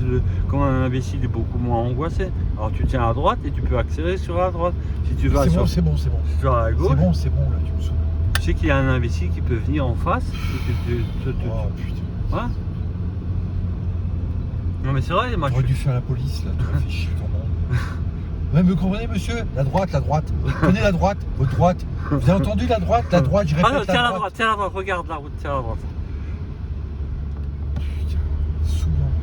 S1: comme un imbécile, il est beaucoup moins angoissé. Alors tu tiens à droite et tu peux accélérer sur la droite. Si tu vas
S2: c'est bon.
S1: si tu vas à la gauche,
S2: c'est bon là, tu me saoules.
S1: tu sais qu'il y a un imbécile qui peut venir en face.
S2: Oh putain.
S1: Ouais. Non mais c'est vrai, moi
S2: T'aurais dû faire la police là, t'aurais fait chier ton monde. Ouais, me comprenez monsieur? La droite. Prenez la droite, votre droite. Vous avez entendu la droite, je répète
S1: Ah non,
S2: la
S1: tiens à la
S2: droite.
S1: droite, tiens à la droite, regarde la route, tiens à la droite.
S2: Putain, saoulant.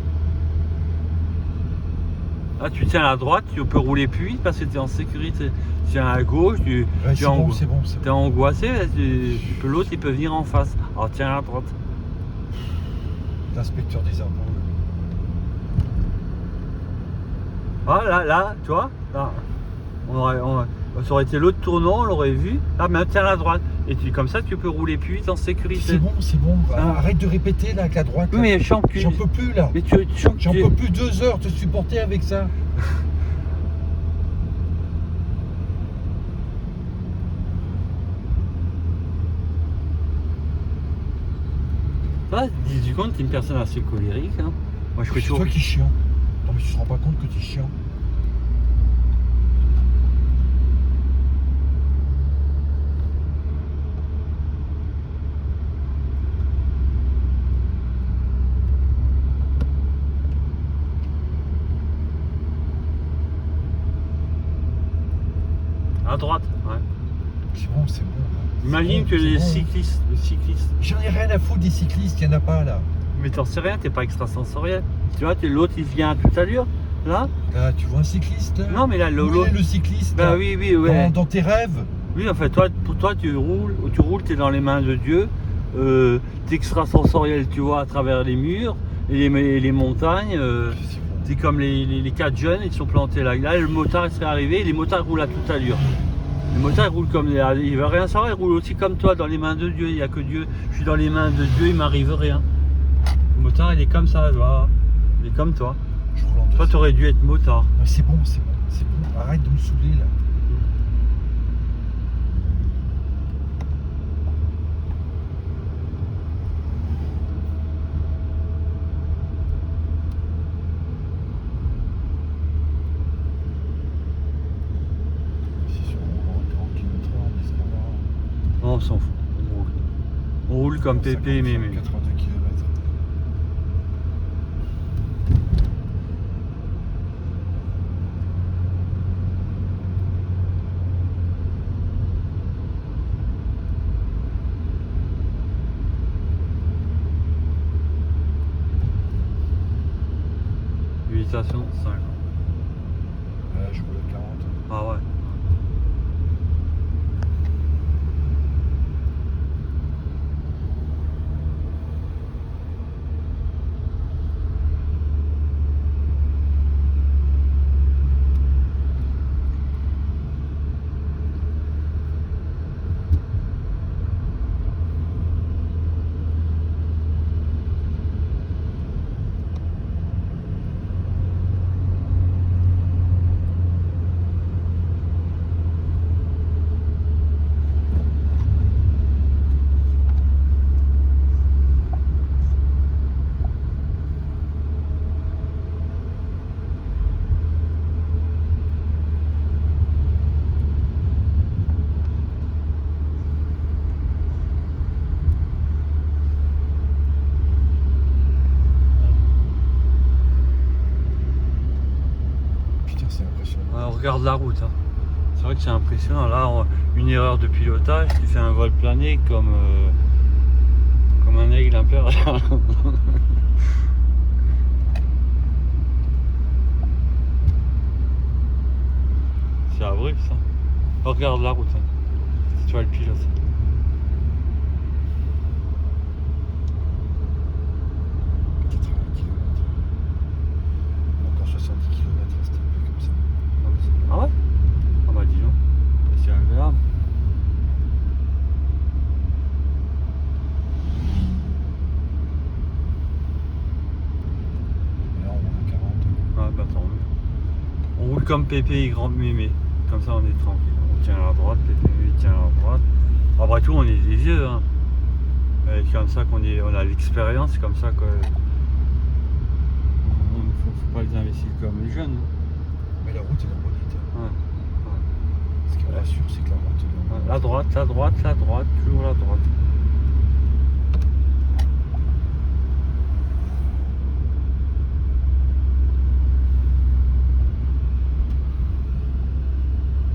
S1: Là tu tiens à la droite, tu peux rouler plus vite parce que tu es en sécurité. Tu tiens à la gauche,
S2: Ouais, c'est bon.
S1: Tu es angoissé, l'autre il peut venir en face. Alors tiens à la droite.
S2: L'inspecteur des impôts.
S1: Ah là, tu vois, là, ça aurait été l'autre tournant, on l'aurait vu. Là, mais tiens à la droite. Et comme ça, tu peux rouler plus vite en sécurité.
S2: C'est bon.
S1: Ah.
S2: Arrête de répéter là avec la droite.
S1: Oui, mais je sens que
S2: J'en peux plus là.
S1: Mais
S2: J'en peux plus 2 heures te supporter avec ça.
S1: Ah, dis-tu compte, t'es une personne assez colérique. Hein. Moi, je fais
S2: C'est
S1: toujours.
S2: toi qui es chiant. Non mais tu te rends pas compte que tu es chiant.
S1: À droite, ouais.
S2: C'est bon.
S1: Imagine que les cyclistes.
S2: J'en ai rien à foutre des cyclistes, il n'y en a pas là.
S1: Mais t'en sais rien, t'es pas extrasensoriel. Tu vois, l'autre il vient à toute allure, là.
S2: Là, tu vois un cycliste là?
S1: Non, mais là,
S2: Où
S1: l'autre.
S2: est le cycliste
S1: Bah
S2: là
S1: oui, ouais.
S2: Dans tes rêves?
S1: Oui, en fait, pour toi, tu roules, t'es dans les mains de Dieu. T'es extrasensoriel, tu vois, à travers les murs et les montagnes. C'est comme les 4 jeunes, ils sont plantés là. Là, le motard il serait arrivé, les motards roulent à toute allure. Les motards ils roulent comme. Il va rien savoir, ils roulent aussi comme toi, dans les mains de Dieu. Il n'y a que Dieu. Je suis dans les mains de Dieu, il m'arrive rien. Le motard, il est comme ça, voilà. Il est comme toi. Toi, tu aurais dû être motard.
S2: C'est bon. Arrête de me saouler là.
S1: Non, on s'en fout. On roule comme Pépé et Mémé.
S2: 82 km.
S1: Limitation 5.
S2: Je roule à 40.
S1: Ah ouais. regarde la route. Hein. C'est vrai que c'est impressionnant. Là, une erreur de pilotage, tu fais un vol plané comme un aigle impérial. C'est abrupt ça. Regarde la route. Hein. Si tu vois le pilote.
S2: Encore 70 km, c'était un peu comme ça.
S1: Ah ouais? Ah bah dis donc. C'est agréable.
S2: Et là, on roule à 40.
S1: Ah bah tant mieux. On roule comme Pépé et Grand Mémé. Comme ça on est tranquille. On tient à la droite, Pépé tient à la droite. Après tout on est des vieux. Hein. C'est comme ça qu'on a l'expérience, c'est comme ça que. Faut pas les investir comme les jeunes. Hein.
S2: Mais la route, elle est bonite.
S1: Ouais.
S2: Ce qui me rassure, c'est que la route, elle est
S1: Ouais. La droite, toujours la droite.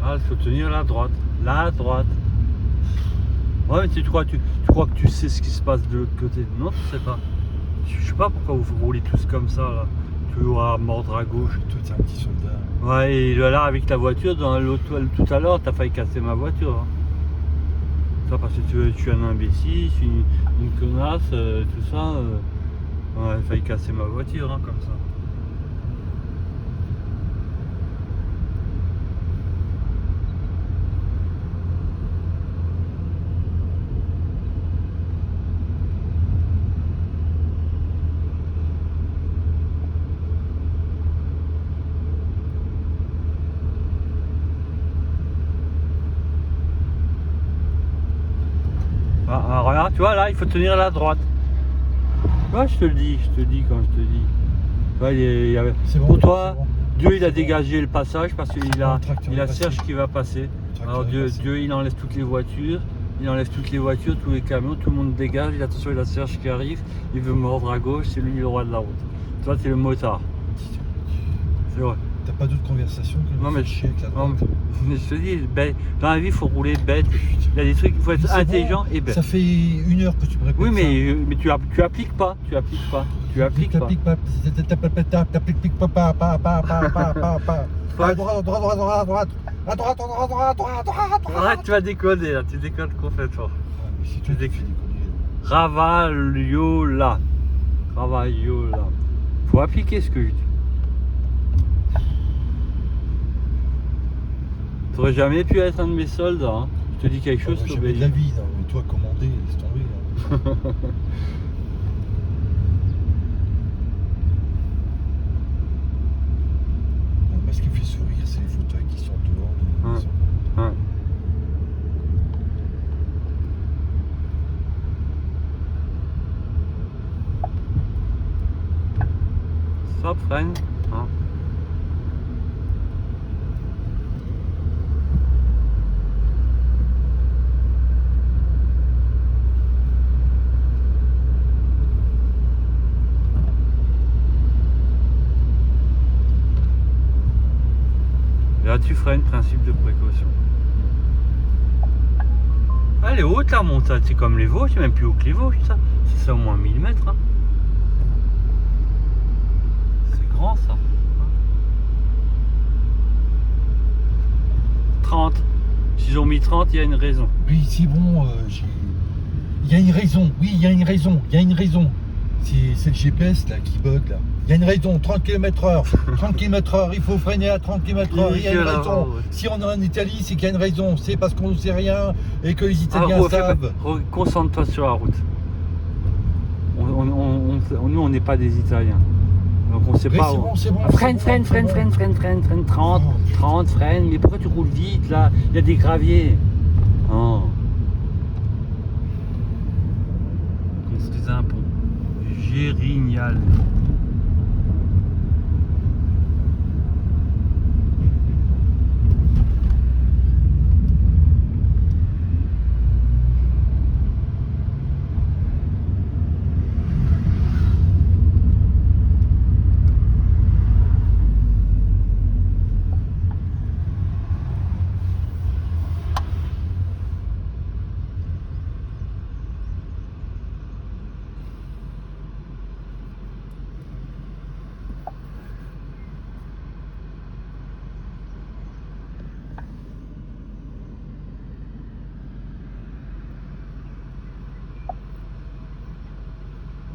S1: Ah, il faut tenir la droite. La droite. Ouais, mais tu crois que tu sais ce qui se passe de l'autre côté. Non, tu sais pas. Je sais pas pourquoi vous roulez tous comme ça là. Toujours à mordre à gauche.
S2: Toi, t'es un petit soldat.
S1: Ouais, et là avec ta voiture, dans l'auto tout à l'heure, t'as failli casser ma voiture. Hein. Ça parce que tu es un imbécile, une connasse, tout ça. Ouais, failli casser ma voiture, hein, comme ça. Ah, regarde, tu vois là, il faut tenir la droite. Tu vois, je te le dis quand je te dis. Tu vois, il y avait...
S2: C'est bon,
S1: Pour toi,
S2: c'est bon.
S1: Dieu il a dégagé le passage parce qu'il a,
S2: tracteur
S1: il a
S2: est passé.
S1: Serge qui va passer.
S2: Le tracteur
S1: Alors
S2: est
S1: Dieu,
S2: passé.
S1: Dieu il enlève toutes les voitures, tous les camions, tout le monde dégage, il attention il a Serge qui arrive, il veut mordre à gauche, c'est lui le roi de la route. Toi t'es le motard. C'est vrai.
S2: T'as pas d'autre conversation que
S1: Non,
S2: de
S1: mais
S2: faire chier avec la
S1: Non,
S2: droite.
S1: mais je te dis, dans la vie il faut rouler bête. Il y a des trucs, il faut être
S2: Mais c'est
S1: intelligent
S2: bon,
S1: et bête.
S2: Ça fait 1 heure que tu me répètes
S1: Oui
S2: ça.
S1: mais tu appliques pas. Tu appliques pas.
S2: T'appliques pas. T'appliques pas. À droite.
S1: Arrête, tu vas déconner là, tu déconnes complètement.
S2: Mais c'est toi qui fais des conneries.
S1: Ravaliola. Faut appliquer ce que je dis. T'aurais jamais pu être un de mes soldats. Hein. Je te dis quelque chose,
S2: Jamais de la vie, non, mais toi commander, laisse tomber. Hein. Non, mais ce qui fait sourire, c'est les fauteuils qui sont dehors de la maison.
S1: Ouais. Stop, freine. Hein. Là tu freines, principe de précaution. Elle est haute la montagne, c'est comme les Vosges, c'est même plus haut que les Vosges ça. C'est ça au moins 1000 mètres. Hein. C'est grand ça. 30. S'ils ont mis 30, il y a une raison.
S2: Oui, c'est bon, il y a une raison, oui, il y a une raison. C'est le GPS là qui bug là. Il y a une raison, 30 km/h. 30 km/h, il faut freiner à 30 km/h. Il y a une raison. Si on est en Italie, c'est qu'il y a une raison. C'est parce qu'on ne sait rien et que les Italiens savent.
S1: Concentre-toi sur la route. Nous, on n'est pas des Italiens. Donc on sait
S2: Oui,
S1: pas.
S2: c'est bon, c'est bon.
S1: Freine,
S2: c'est bon,
S1: freine,
S2: c'est bon.
S1: freine, 30, 30, freine. Mais pourquoi tu roules vite là? Il y a des graviers. Non. Construisez un pont. Gérignal.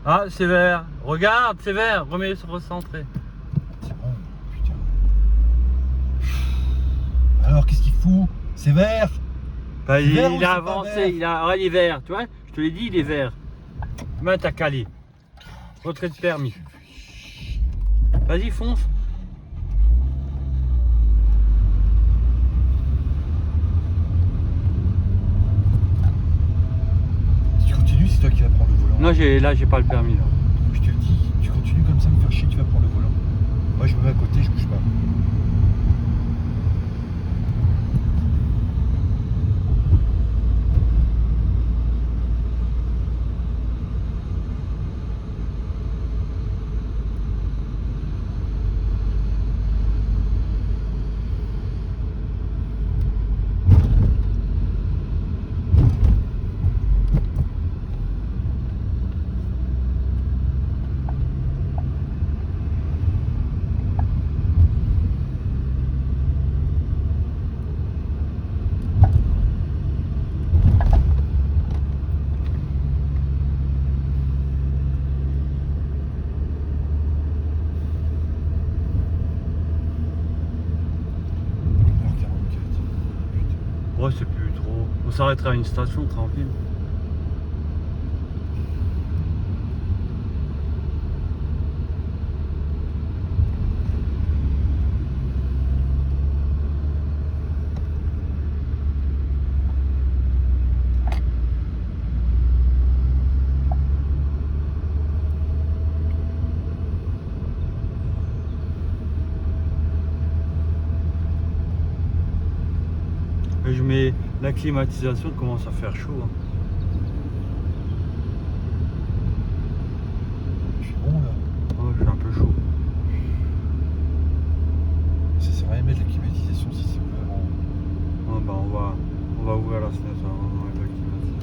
S1: Ah, c'est vert. Regarde, c'est vert. Remets sur recentré.
S2: C'est bon, putain. Alors, qu'est-ce qu'il fout? C'est vert.
S1: Bah, il,
S2: Vert ou
S1: il
S2: c'est
S1: a
S2: pas
S1: avancé,
S2: vert?
S1: il est vert, tu vois. Je te l'ai dit, il est vert. Main t'as calé. Retrait de permis. Vas-y, fonce.
S2: Si tu continues, c'est toi qui vas prendre le volant.
S1: Non, là, j'ai pas le permis. Là.
S2: Je te le dis, tu continues comme ça à me faire chier, tu vas prendre le volant. Moi, je me mets à côté, je bouge pas.
S1: Ouais, c'est plus trop. On s'arrêtera à une station tranquille. Et je mets la climatisation, commence à faire chaud. Hein.
S2: Je suis bon là.
S1: Ouais, j'ai un peu chaud.
S2: Ça sert à rien de mettre la climatisation si c'est vraiment.
S1: Ouais, bah on va ouvrir la fenêtre avant avec la climatisation.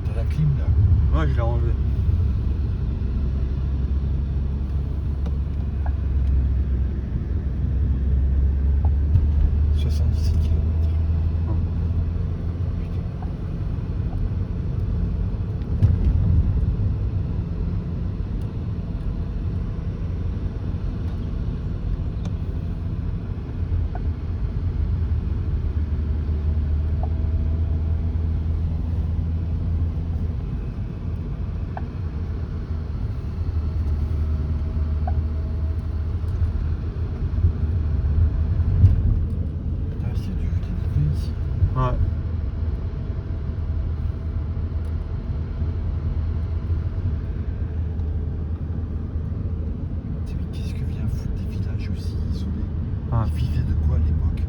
S2: T'as la clim là.
S1: Ouais, je l'ai enlevé.
S2: « 77 km.
S1: Ouais.
S2: Qu'est-ce que vient foutre des villages aussi isolés?
S1: Ah.
S2: Ils vivaient de quoi à l'époque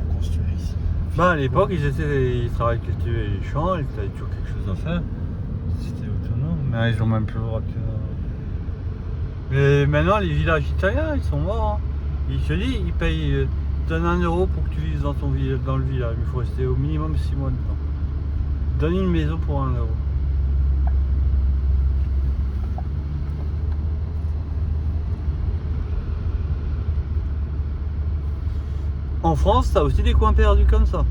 S2: pour construire ici?
S1: Bah à l'époque ils travaillaient cultiver les champs, ils avaient toujours quelque chose à faire. C'était autonome, mais ils ont même plus le droit que. Mais maintenant les villages italiens ils sont morts. Hein. Ils te disent, ils payent, ils donnent 1 euro pour que tu vives dans dans le village. Il faut rester au minimum 6 mois dedans. Donne une maison pour 1 euro. En France, t'as aussi des coins perdus comme ça.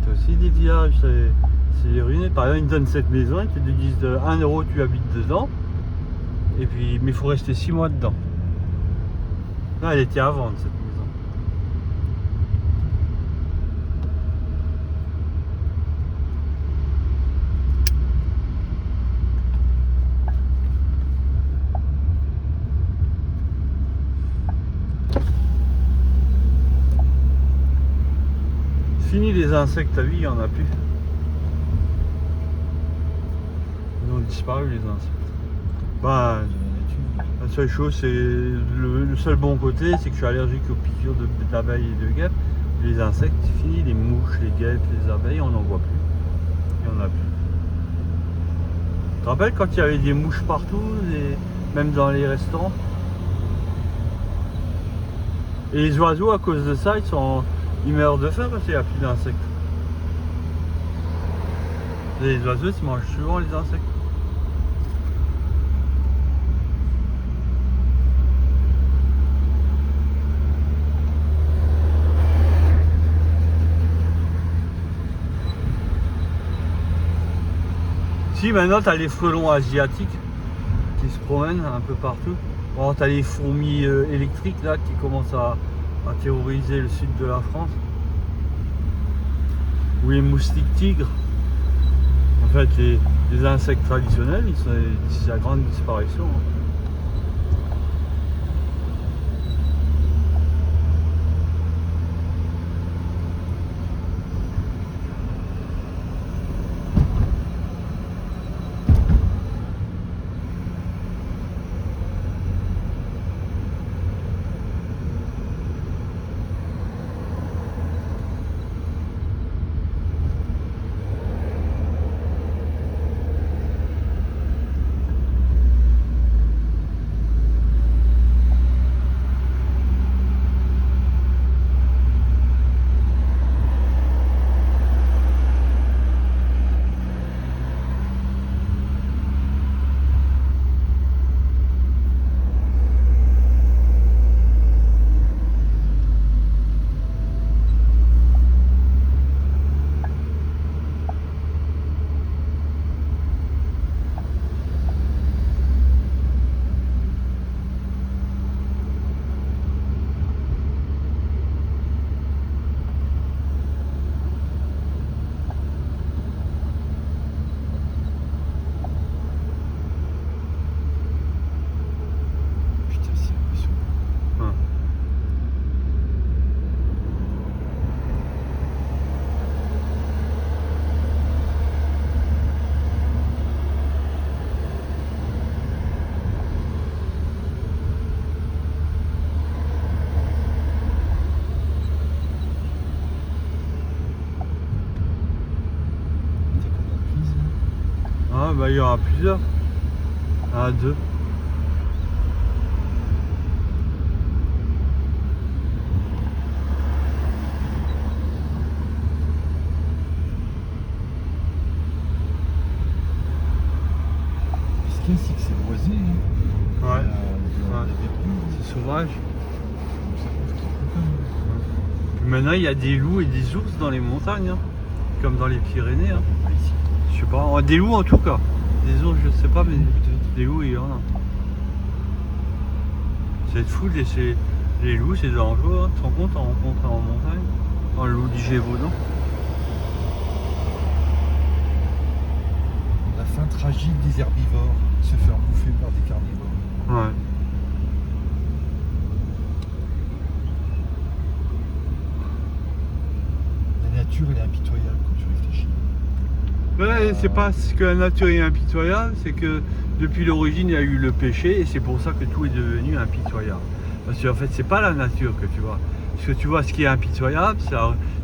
S1: T'as aussi des villages, c'est ruiné. Par exemple, ils te donnent cette maison, ils te disent 1 euro, tu habites dedans. Et puis, mais il faut rester 6 mois dedans. Là, elle était à vendre cette maison. Fini les insectes à vie, il n'y en a plus. Ils ont disparu les insectes. Bah, la seule chose, c'est le seul bon côté, c'est que je suis allergique aux piqûres d'abeilles et de guêpes. Les insectes, c'est fini, les mouches, les guêpes, les abeilles, on n'en voit plus. Il n'y en a plus. Tu te rappelles quand il y avait des mouches partout, même dans les restaurants? Et les oiseaux, à cause de ça, ils meurent de faim parce qu'il n'y a plus d'insectes. Les oiseaux, ils mangent souvent les insectes. Puis maintenant, tu as les frelons asiatiques qui se promènent un peu partout. Bon, tu as les fourmis électriques là qui commencent à terroriser le sud de la France. Ou les moustiques tigres. En fait, les insectes traditionnels, c'est à grande disparition. Hein. Ah bah il y aura plusieurs. Ah, 2.
S2: Ce qu'il y a, c'est que c'est boisé. Hein.
S1: Ouais.
S2: Ouais.
S1: C'est sauvage.
S2: Ça prouve qu'il pleut quand même.
S1: Puis maintenant il y a des loups et des ours dans les montagnes. Hein. Comme dans les Pyrénées. Hein.
S2: Ici.
S1: Je sais pas. Des loups en tout cas. Des ours je sais pas mais des loups il y en a. C'est fou les loups c'est dangereux. Hein. Tu te rends compte en rencontrant en montagne. Un loup du Gévaudan.
S2: La fin tragique des herbivores, se faire bouffer par des carnivores.
S1: Ouais.
S2: La nature elle est impitoyable quand tu réfléchis.
S1: Ouais, c'est pas ce que la nature est impitoyable, c'est que depuis l'origine il y a eu le péché et c'est pour ça que tout est devenu impitoyable. Parce qu'en fait c'est pas la nature que tu vois. Parce que tu vois ce qui est impitoyable,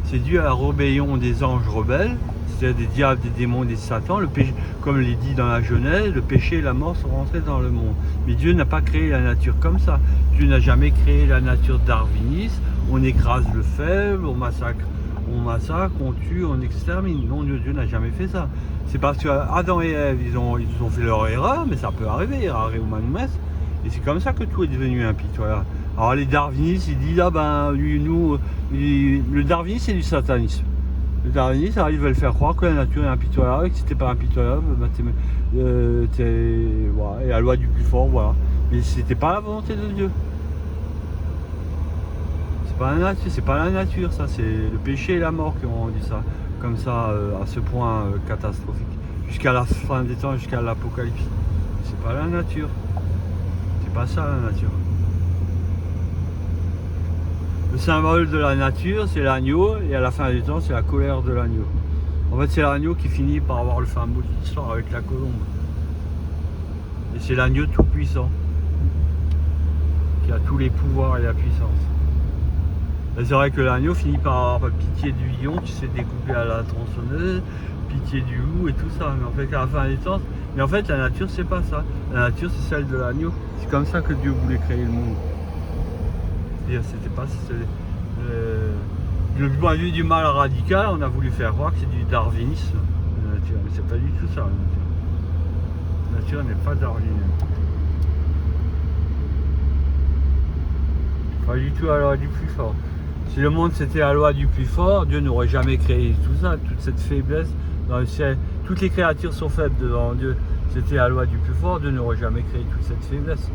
S1: c'est dû à la rébellion des anges rebelles, c'est-à-dire des diables, des démons, des satans. Le péché, comme il est dit dans la Genèse, le péché et la mort sont rentrés dans le monde. Mais Dieu n'a pas créé la nature comme ça. Dieu n'a jamais créé la nature darwiniste. On écrase le faible, on massacre, on tue, on extermine. Non, Dieu n'a jamais fait ça. C'est parce que Adam et Ève, ils ont fait leur erreur, mais ça peut arriver, errare humanum est. Et c'est comme ça que tout est devenu impitoyable. Alors les darwinistes, ils disent, ah ben, le darwinisme c'est du satanisme. Le darwinisme, alors, ils veulent faire croire que la nature est impitoyable, et que si t'es pas impitoyable, ben, voilà, et la loi du plus fort, voilà. Mais c'était pas la volonté de Dieu. C'est pas la nature, ça, c'est le péché et la mort qui ont rendu ça, comme ça, à ce point catastrophique. Jusqu'à la fin des temps, jusqu'à l'apocalypse. C'est pas la nature. C'est pas ça la nature. Le symbole de la nature, c'est l'agneau, et à la fin du temps, c'est la colère de l'agneau. En fait, c'est l'agneau qui finit par avoir le fin mot de l'histoire avec la colombe. Et c'est l'agneau tout puissant, qui a tous les pouvoirs et la puissance. Et c'est vrai que l'agneau finit par avoir pitié du lion qui s'est découpé à la tronçonneuse, pitié du loup et tout ça. Mais en fait, à la fin des temps, mais en fait, la nature, c'est pas ça. La nature, c'est celle de l'agneau. C'est comme ça que Dieu voulait créer le monde. C'est-à-dire, c'était pas. Du point de vue du mal radical, on a voulu faire croire que c'est du darwinisme, la nature. Mais c'est pas du tout ça, la nature. La nature n'est pas darwinienne. Pas du tout à la loi du plus fort. Si le monde c'était la loi du plus fort, Dieu n'aurait jamais créé tout ça, toute cette faiblesse Dans le ciel, toutes les créatures sont faibles devant Dieu. C'était la loi du plus fort, Dieu n'aurait jamais créé toute cette faiblesse.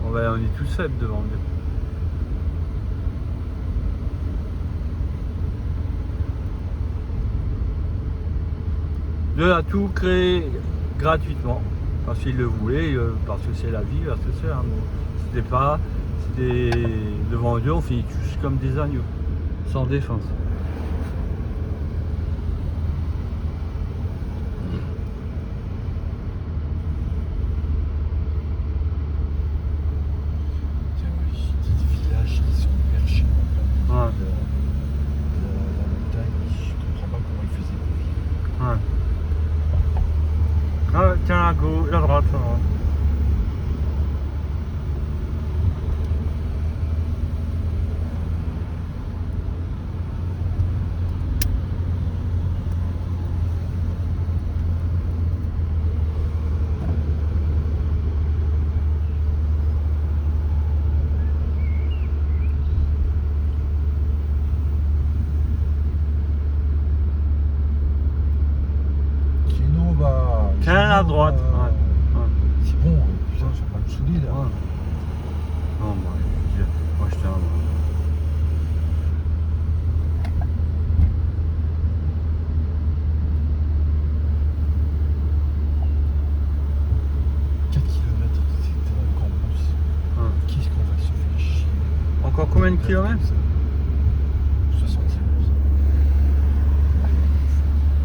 S1: On est tous faibles devant Dieu. Dieu a tout créé gratuitement, parce qu'il le voulait, parce que c'est la vie, parce que c'est l'amour. C'était devant Dieu, on finit tous comme des agneaux, sans défense.
S2: Des villages qui sont perchés en plein
S1: Ouais.
S2: milieu de la montagne, je comprends pas comment ils faisaient pour vivre.
S1: Ouais. Ah, tiens, à gauche, à droite, ça va.
S2: Genova.
S1: Tiens, à droite.
S2: Genova.
S1: Ouais. Ouais.
S2: C'est bon, putain, je vais pas me saouler là.
S1: Ouais. Non, moi je tiens.
S2: 4 km, c'était un campus.
S1: Ouais.
S2: Qu'est-ce qu'on va se faire chier?
S1: Encore combien de kilomètres?
S2: 71.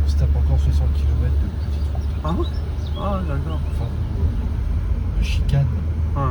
S2: On se tape encore 60 km de petite route.
S1: Ah ouais? Ah, d'accord.
S2: Enfin, de chicane.
S1: Ouais.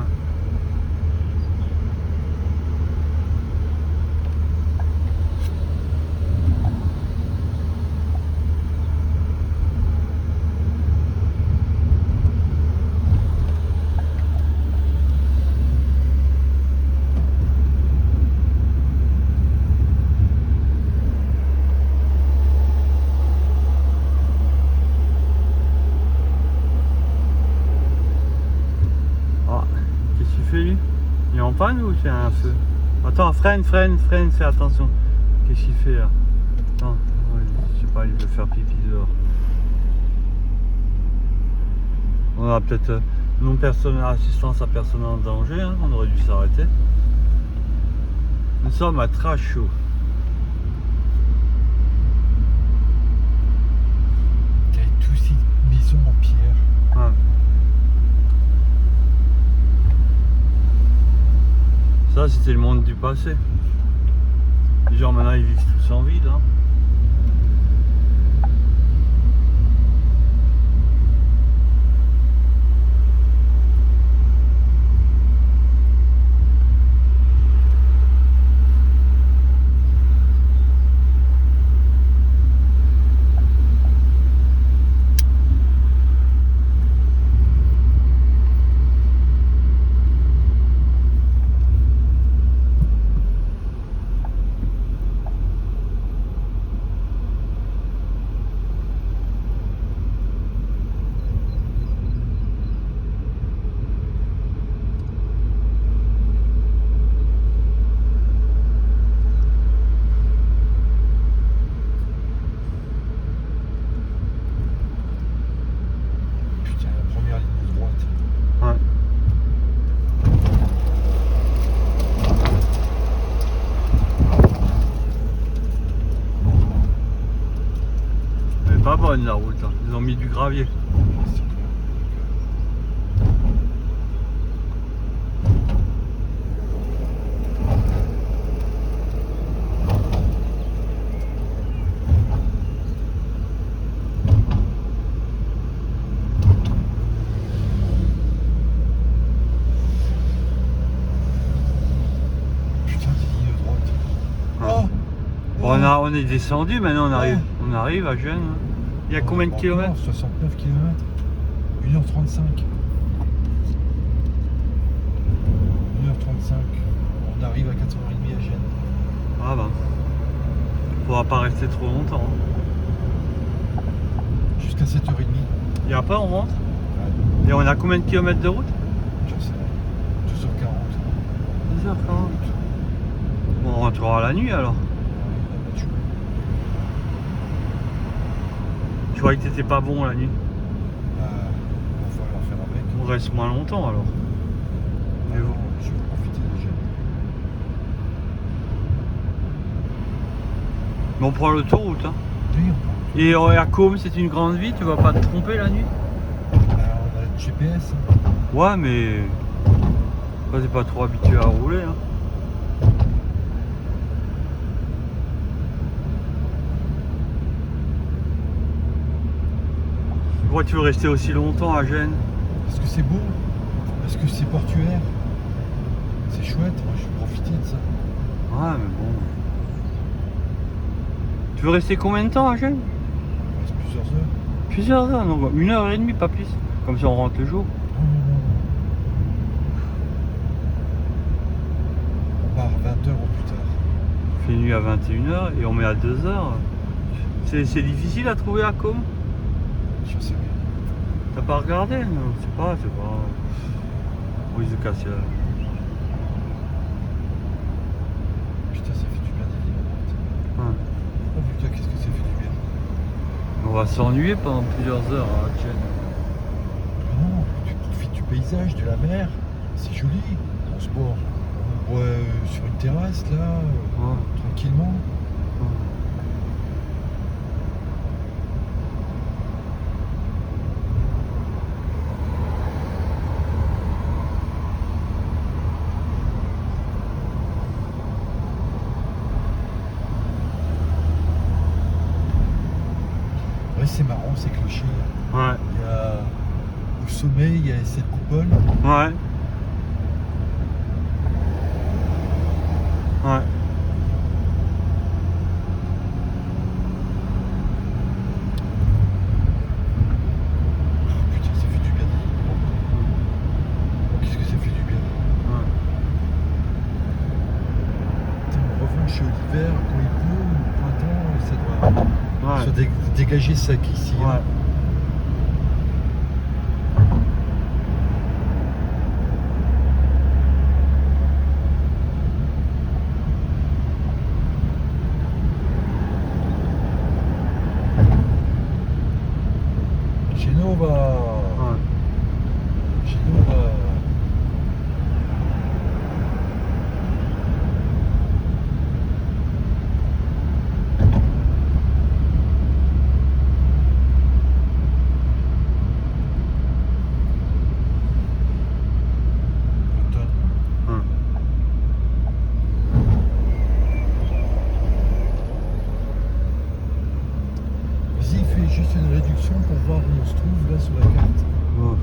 S1: Lui, il est en panne ou c'est un feu? Attends, freine, fais attention. Qu'est-ce qu'il fait là? Attends, ouais, je sais pas, il veut faire pipi dehors. On a peut-être assistance à personne en danger, hein, on aurait dû s'arrêter. Nous sommes à Trachot.
S2: T'as tous ces maisons en pierre.
S1: Ouais. Ça, c'était le monde du passé. Les gens maintenant ils vivent tous en ville. Hein.
S2: Putain, la première ligne droite.
S1: Ouais. Elle est pas bonne la route, hein. Ils ont mis du gravier.
S2: Putain, des lignes droites.
S1: Ouais.
S2: Oh,
S1: Bon, on est descendu, maintenant on arrive à Gênes. Hein. Il y a combien de kilomètres?
S2: 69 km. 1h35. 1h35. On arrive à 4h30 à Gênes.
S1: Ah bah. Faudra pas rester trop longtemps.
S2: Jusqu'à 7h30.
S1: Et après on rentre.
S2: Ouais,
S1: Et on a combien de kilomètres de route?
S2: je sais. 2h40.
S1: 10h40. Bon, on rentrera la nuit alors.
S2: Ouais, là-bas, tu
S1: croyais que t'étais pas bon la nuit.
S2: Il va falloir faire avec.
S1: On reste moins longtemps alors.
S2: Mais bon, je vais profiter déjà.
S1: Mais on prend l'autoroute. Hein.
S2: Oui, on prend.
S1: Et à Côme, c'est une grande ville, tu vas pas te tromper la nuit?
S2: On a le GPS. Hein.
S1: Ouais, mais. Toi, t'es pas trop habitué à rouler. Hein. Pourquoi tu veux rester aussi longtemps à Gênes?
S2: Parce que c'est beau. Parce que c'est portuaire. C'est chouette. Moi, je vais profiter de ça.
S1: Ouais, mais bon. Tu veux rester combien de temps à Gênes?
S2: Il reste plusieurs heures.
S1: Plusieurs heures, non, 1h30, pas plus. Comme ça, on rentre le jour.
S2: Non. On part 20h au plus tard.
S1: On fait nuit à 21h et on met à 2h. C'est difficile à trouver à Côme?
S2: Je sais rien.
S1: T'as pas regardé? Non, c'est pas. Brise de Cassia.
S2: Putain, ça fait du bien d'y aller.
S1: Ouais.
S2: Oh putain, qu'est-ce que ça fait du bien.
S1: On va s'ennuyer pendant plusieurs heures à Gênes.
S2: Non, tu profites du paysage, de la mer. C'est joli. On se boit sur une terrasse là,
S1: Ouais.
S2: tranquillement. Ouais, c'est marrant ces clochers.
S1: Ouais.
S2: Il y a au sommet, il y a cette coupole.
S1: Ouais. Ouais.
S2: Putain, ça fait du bien. Oh, qu'est-ce que ça fait du bien.
S1: Ouais.
S2: Putain, en revanche, l'hiver, quand il pleut, au printemps, ça doit
S1: Ouais.
S2: se dégager sec ici.
S1: Ouais.
S2: Hein. Genova.
S1: Ouais.
S2: Genova.
S1: Ouais.
S2: Vas-y, fais juste une réduction pour voir où on se trouve là sur la carte.
S1: Ouais.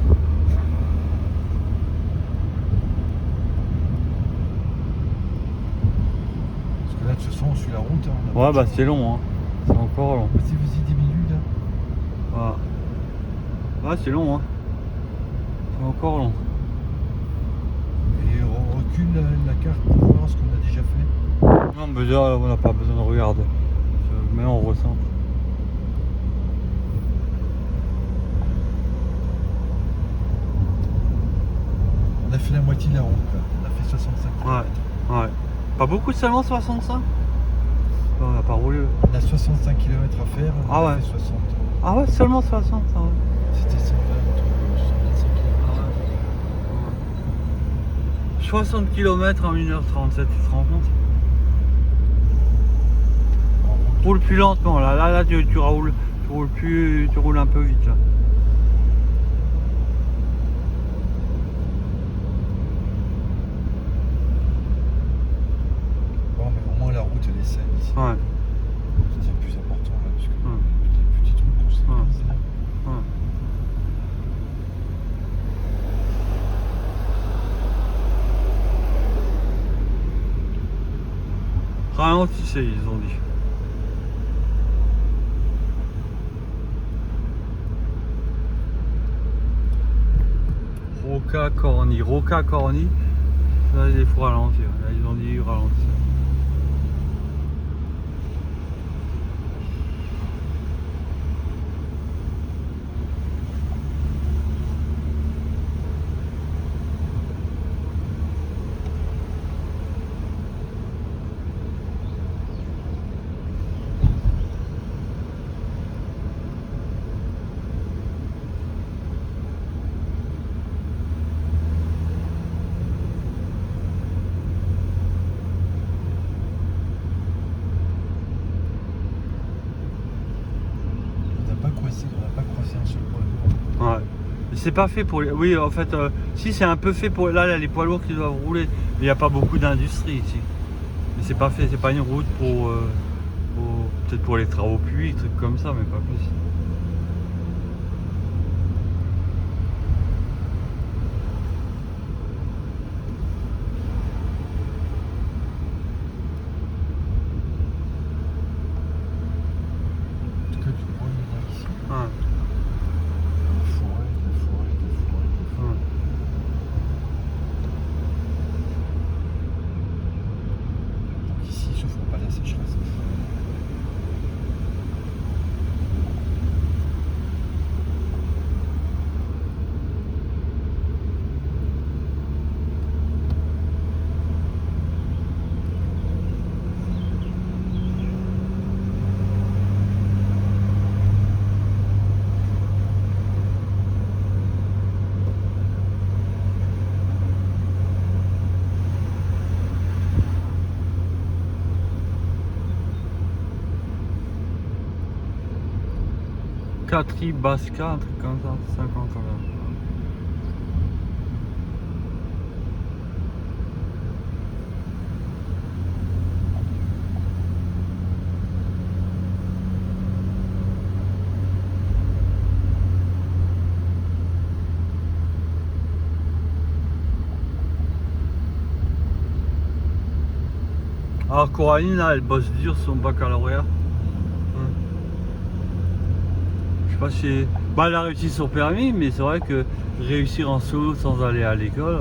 S2: Parce que là, de toute façon, on suit la route. Hein, on a
S1: Ouais,
S2: pas
S1: bah
S2: de choix.
S1: c'est long, hein. C'est encore long.
S2: Vas-y, diminue là.
S1: Ouais. Ouais, c'est long, hein. C'est encore long.
S2: Et on recule la carte pour voir ce qu'on a déjà fait.
S1: Non, mais là, on n'a pas besoin de regarder. Mais on ressent.
S2: On a fait la moitié de la route là. On a fait 65 km.
S1: Ouais. Pas beaucoup seulement 65? On n'a pas roulé.
S2: On a 65 km à faire. On
S1: Ah
S2: a
S1: ouais.
S2: fait 60.
S1: Ah ouais, seulement 60, ça va.
S2: C'était 120 ou 125 km.
S1: 60 km en 1h37, tu te rends compte? Roule plus lentement, là tu roules un peu vite là.
S2: Bon, mais au moins la route elle est saine ici.
S1: Ouais.
S2: C'est le plus important là, parce que
S1: Ouais.
S2: les petits trucs qu'on s'est
S1: Ouais.
S2: mis, là.
S1: Ouais. Ralentissez, ils ont dit. Roca Corny. Là, il faut ralentir. Là, ils ont dit ralentir. c'est pas fait pour les... Oui, en fait, si c'est un peu fait pour... Là, les poids lourds qui doivent rouler. Mais il n'y a pas beaucoup d'industrie ici. Mais c'est pas fait, c'est pas une route pour peut-être pour les travaux publics, trucs comme ça, mais pas plus.
S2: En tout cas, du bois, il y en a ici.
S1: Ouais.
S2: La forêt, la forêt, la forêt, la forêt.
S1: Ouais.
S2: Donc ici, ils ne font pas la sécheresse.
S1: Catri, Basca, un truc comme ça, 50 ans. Alors Coraline, là, elle bosse dur son baccalauréat. Je sais pas si... Bah, elle a réussi son permis, mais c'est vrai que réussir en solo sans aller à l'école...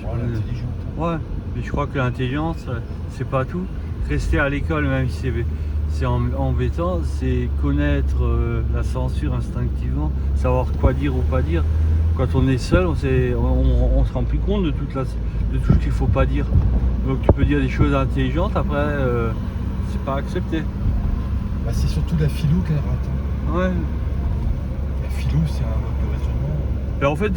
S2: Oh, l'intelligente.
S1: Ouais, mais je crois que l'intelligence, c'est pas tout. Rester à l'école, même si c'est embêtant, c'est connaître la censure instinctivement, savoir quoi dire ou pas dire. Quand on est seul, on se rend plus compte de tout ce qu'il faut pas dire. Donc tu peux dire des choses intelligentes, après c'est pas accepté.
S2: Bah, c'est surtout la philo qu'elle rate. Hein.
S1: Ouais.
S2: La philo, c'est un mode de raisonnement.
S1: Et en fait,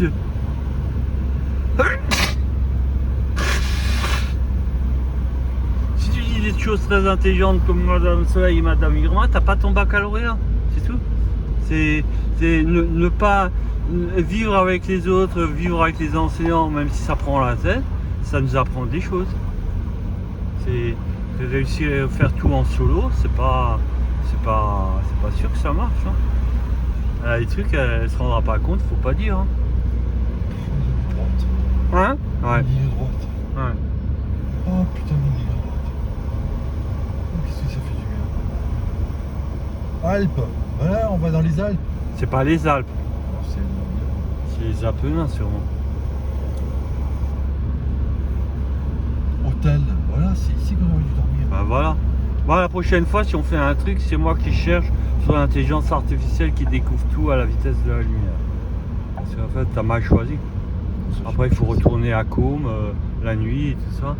S1: si tu dis des choses très intelligentes comme Madame Soleil et Madame Irma, t'as pas ton baccalauréat, c'est tout. C'est ne pas vivre avec les autres, vivre avec les enseignants, même si ça prend la tête, ça nous apprend des choses. C'est réussir à faire tout en solo, c'est pas sûr que ça marche. Hein. Elle a des trucs, elle se rendra pas compte, faut pas dire. Hein.
S2: Une ligne droite.
S1: Hein? Ouais.
S2: Une ligne droite.
S1: Ouais.
S2: Oh putain, une ligne droite. Oh, qu'est-ce que ça fait du bien. Alpes. Voilà, on va dans les Alpes.
S1: C'est pas les Alpes,
S2: Non, c'est
S1: c'est les Apennins sûrement.
S2: hôtel. Voilà, c'est ici qu'on aurait dû dormir.
S1: Bah voilà. Bah, la prochaine fois, si on fait un truc, c'est moi qui cherche sur l'intelligence artificielle qui découvre tout à la vitesse de la lumière. Parce qu'en fait, t'as mal choisi. Après, il faut retourner à Côme la nuit et tout ça.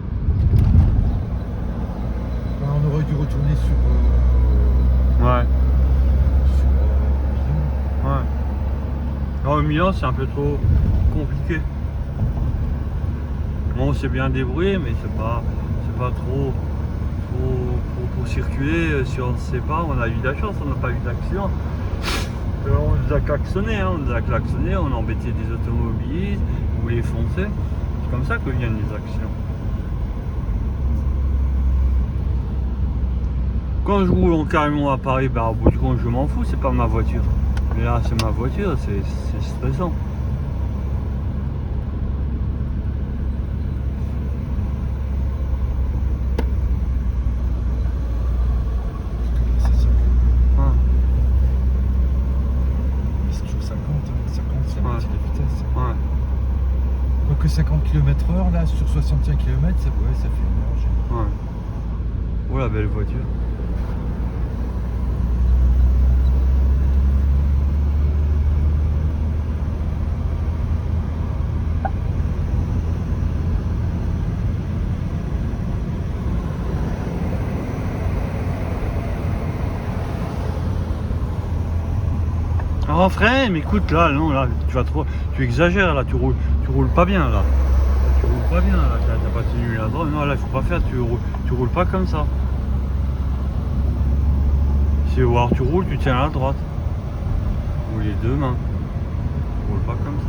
S2: Bah, on aurait dû retourner sur
S1: Ouais.
S2: Milan.
S1: Ouais. Alors, Milan, c'est un peu trop compliqué. Bon, on s'est bien débrouillé, mais c'est pas trop pour circuler. Si on ne sait pas, on a eu de la chance, on n'a pas eu d'accident. On nous a klaxonné, hein, on a embêté des automobilistes, on voulait foncer. C'est comme ça que viennent les accidents. Quand je roule en camion à Paris, bah, au bout du compte, je m'en fous, c'est pas ma voiture. Mais là, c'est ma voiture, c'est stressant.
S2: Ça circule.
S1: Ouais.
S2: Mais c'est toujours 50, hein. 50 c'est la moitié de la vitesse.
S1: Ouais.
S2: Quoique 50 km/h là sur 65 km, ça, ouais, ça fait une heure.
S1: Ouais. Oh la belle voiture. Alors freine, mais écoute là, non là, tu exagères là, tu roules pas bien là. Tu roules pas bien là, t'as pas tenu la droite, non là il faut pas faire, tu roules pas comme ça. Si voir tu roules, tu tiens à la droite. Ou les deux mains. roule pas comme ça.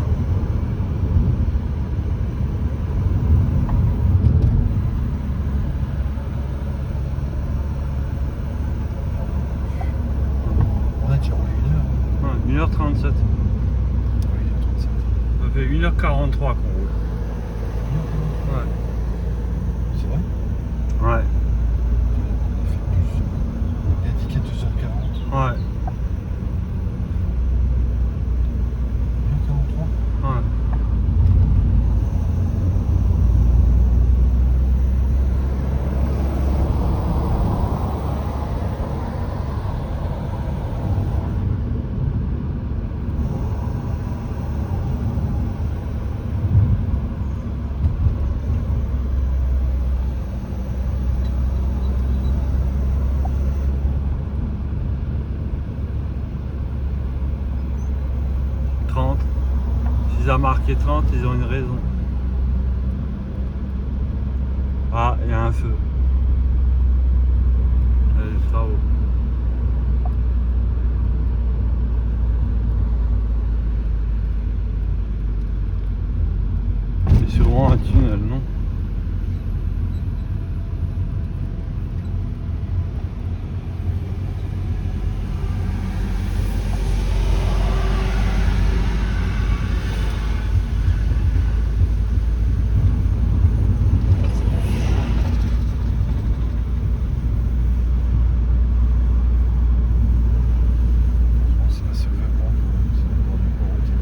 S2: On a déjà roulé 1 heure.
S1: Ouais, 1h37.
S2: Oui, 37.
S1: Ça fait 1h43 qu'on roule. Ouais.
S2: C'est vrai?
S1: Ouais.
S2: On a fait plus. Il a indiqué 2h40.
S1: Ouais.
S2: 1h43.
S1: Ouais. S'ils ont marqué 30, ils ont une raison. Ah, il y a un feu. Il y a des travaux. C'est sûrement un tunnel, non?
S2: C'est pas ce vraiment. C'est le bord du port routier.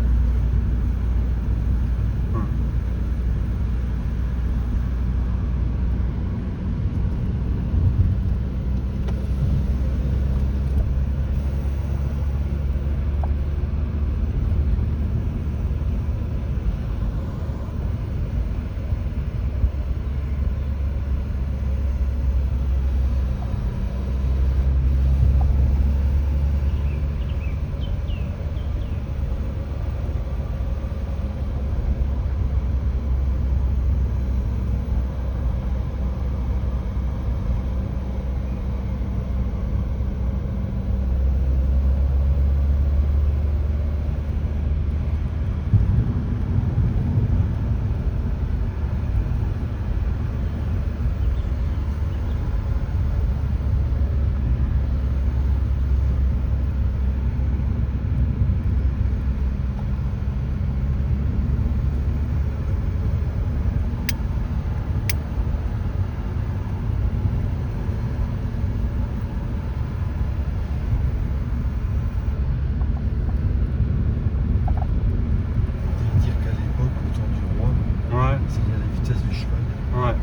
S2: Dire qu'à l'époque, au temps du roi,
S1: Ouais,
S2: c'est à la vitesse du cheval.
S1: ouais.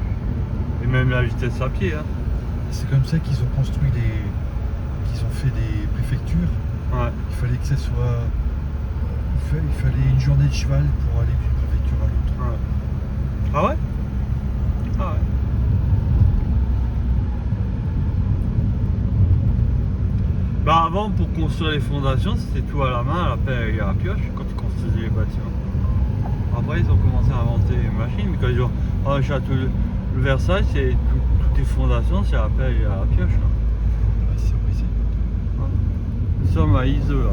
S1: Et même la vitesse à pied, hein.
S2: C'est comme ça qu'ils ont construit qu'ils ont fait des préfectures.
S1: Ouais.
S2: Il fallait que ça soit. Il fallait une journée de cheval pour aller d'une préfecture à l'autre.
S1: Ouais. Ah ouais? Ah ouais. Bah avant, pour construire les fondations, c'était tout à la main, à la pelle et à la pioche, quand ils construisaient les bâtiments. Après, ils ont commencé à inventer les machines, mais quand ils ont dans le château de Versailles, c'est toutes les fondations, c'est à la pelle et à la pioche. Là.
S2: Ouais, c'est brisé.
S1: Nous sommes à Iseux, là.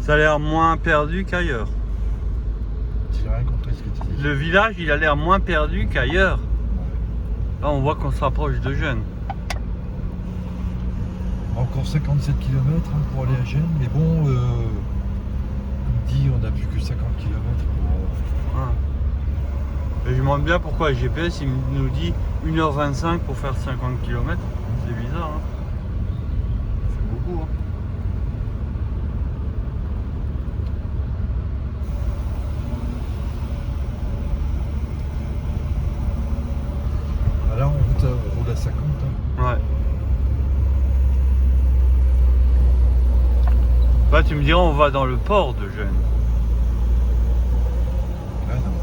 S1: Ça a l'air moins perdu qu'ailleurs.
S2: J'ai rien compris ce que tu dis.
S1: Le village, il a l'air moins perdu qu'ailleurs. Là, on voit qu'on se rapproche de Gênes.
S2: Encore 57 km pour aller à Gênes, mais bon, comme dit, on n'a plus que 50 km pour.
S1: Ouais. Et je me demande bien pourquoi le GPS il nous dit 1h25 pour faire 50 km. C'est bizarre, hein. C'est beaucoup, hein.
S2: Ah, là, on roule à 50. Hein.
S1: Ouais. Bah, tu me diras, on va dans le port de Gênes.
S2: Là, non.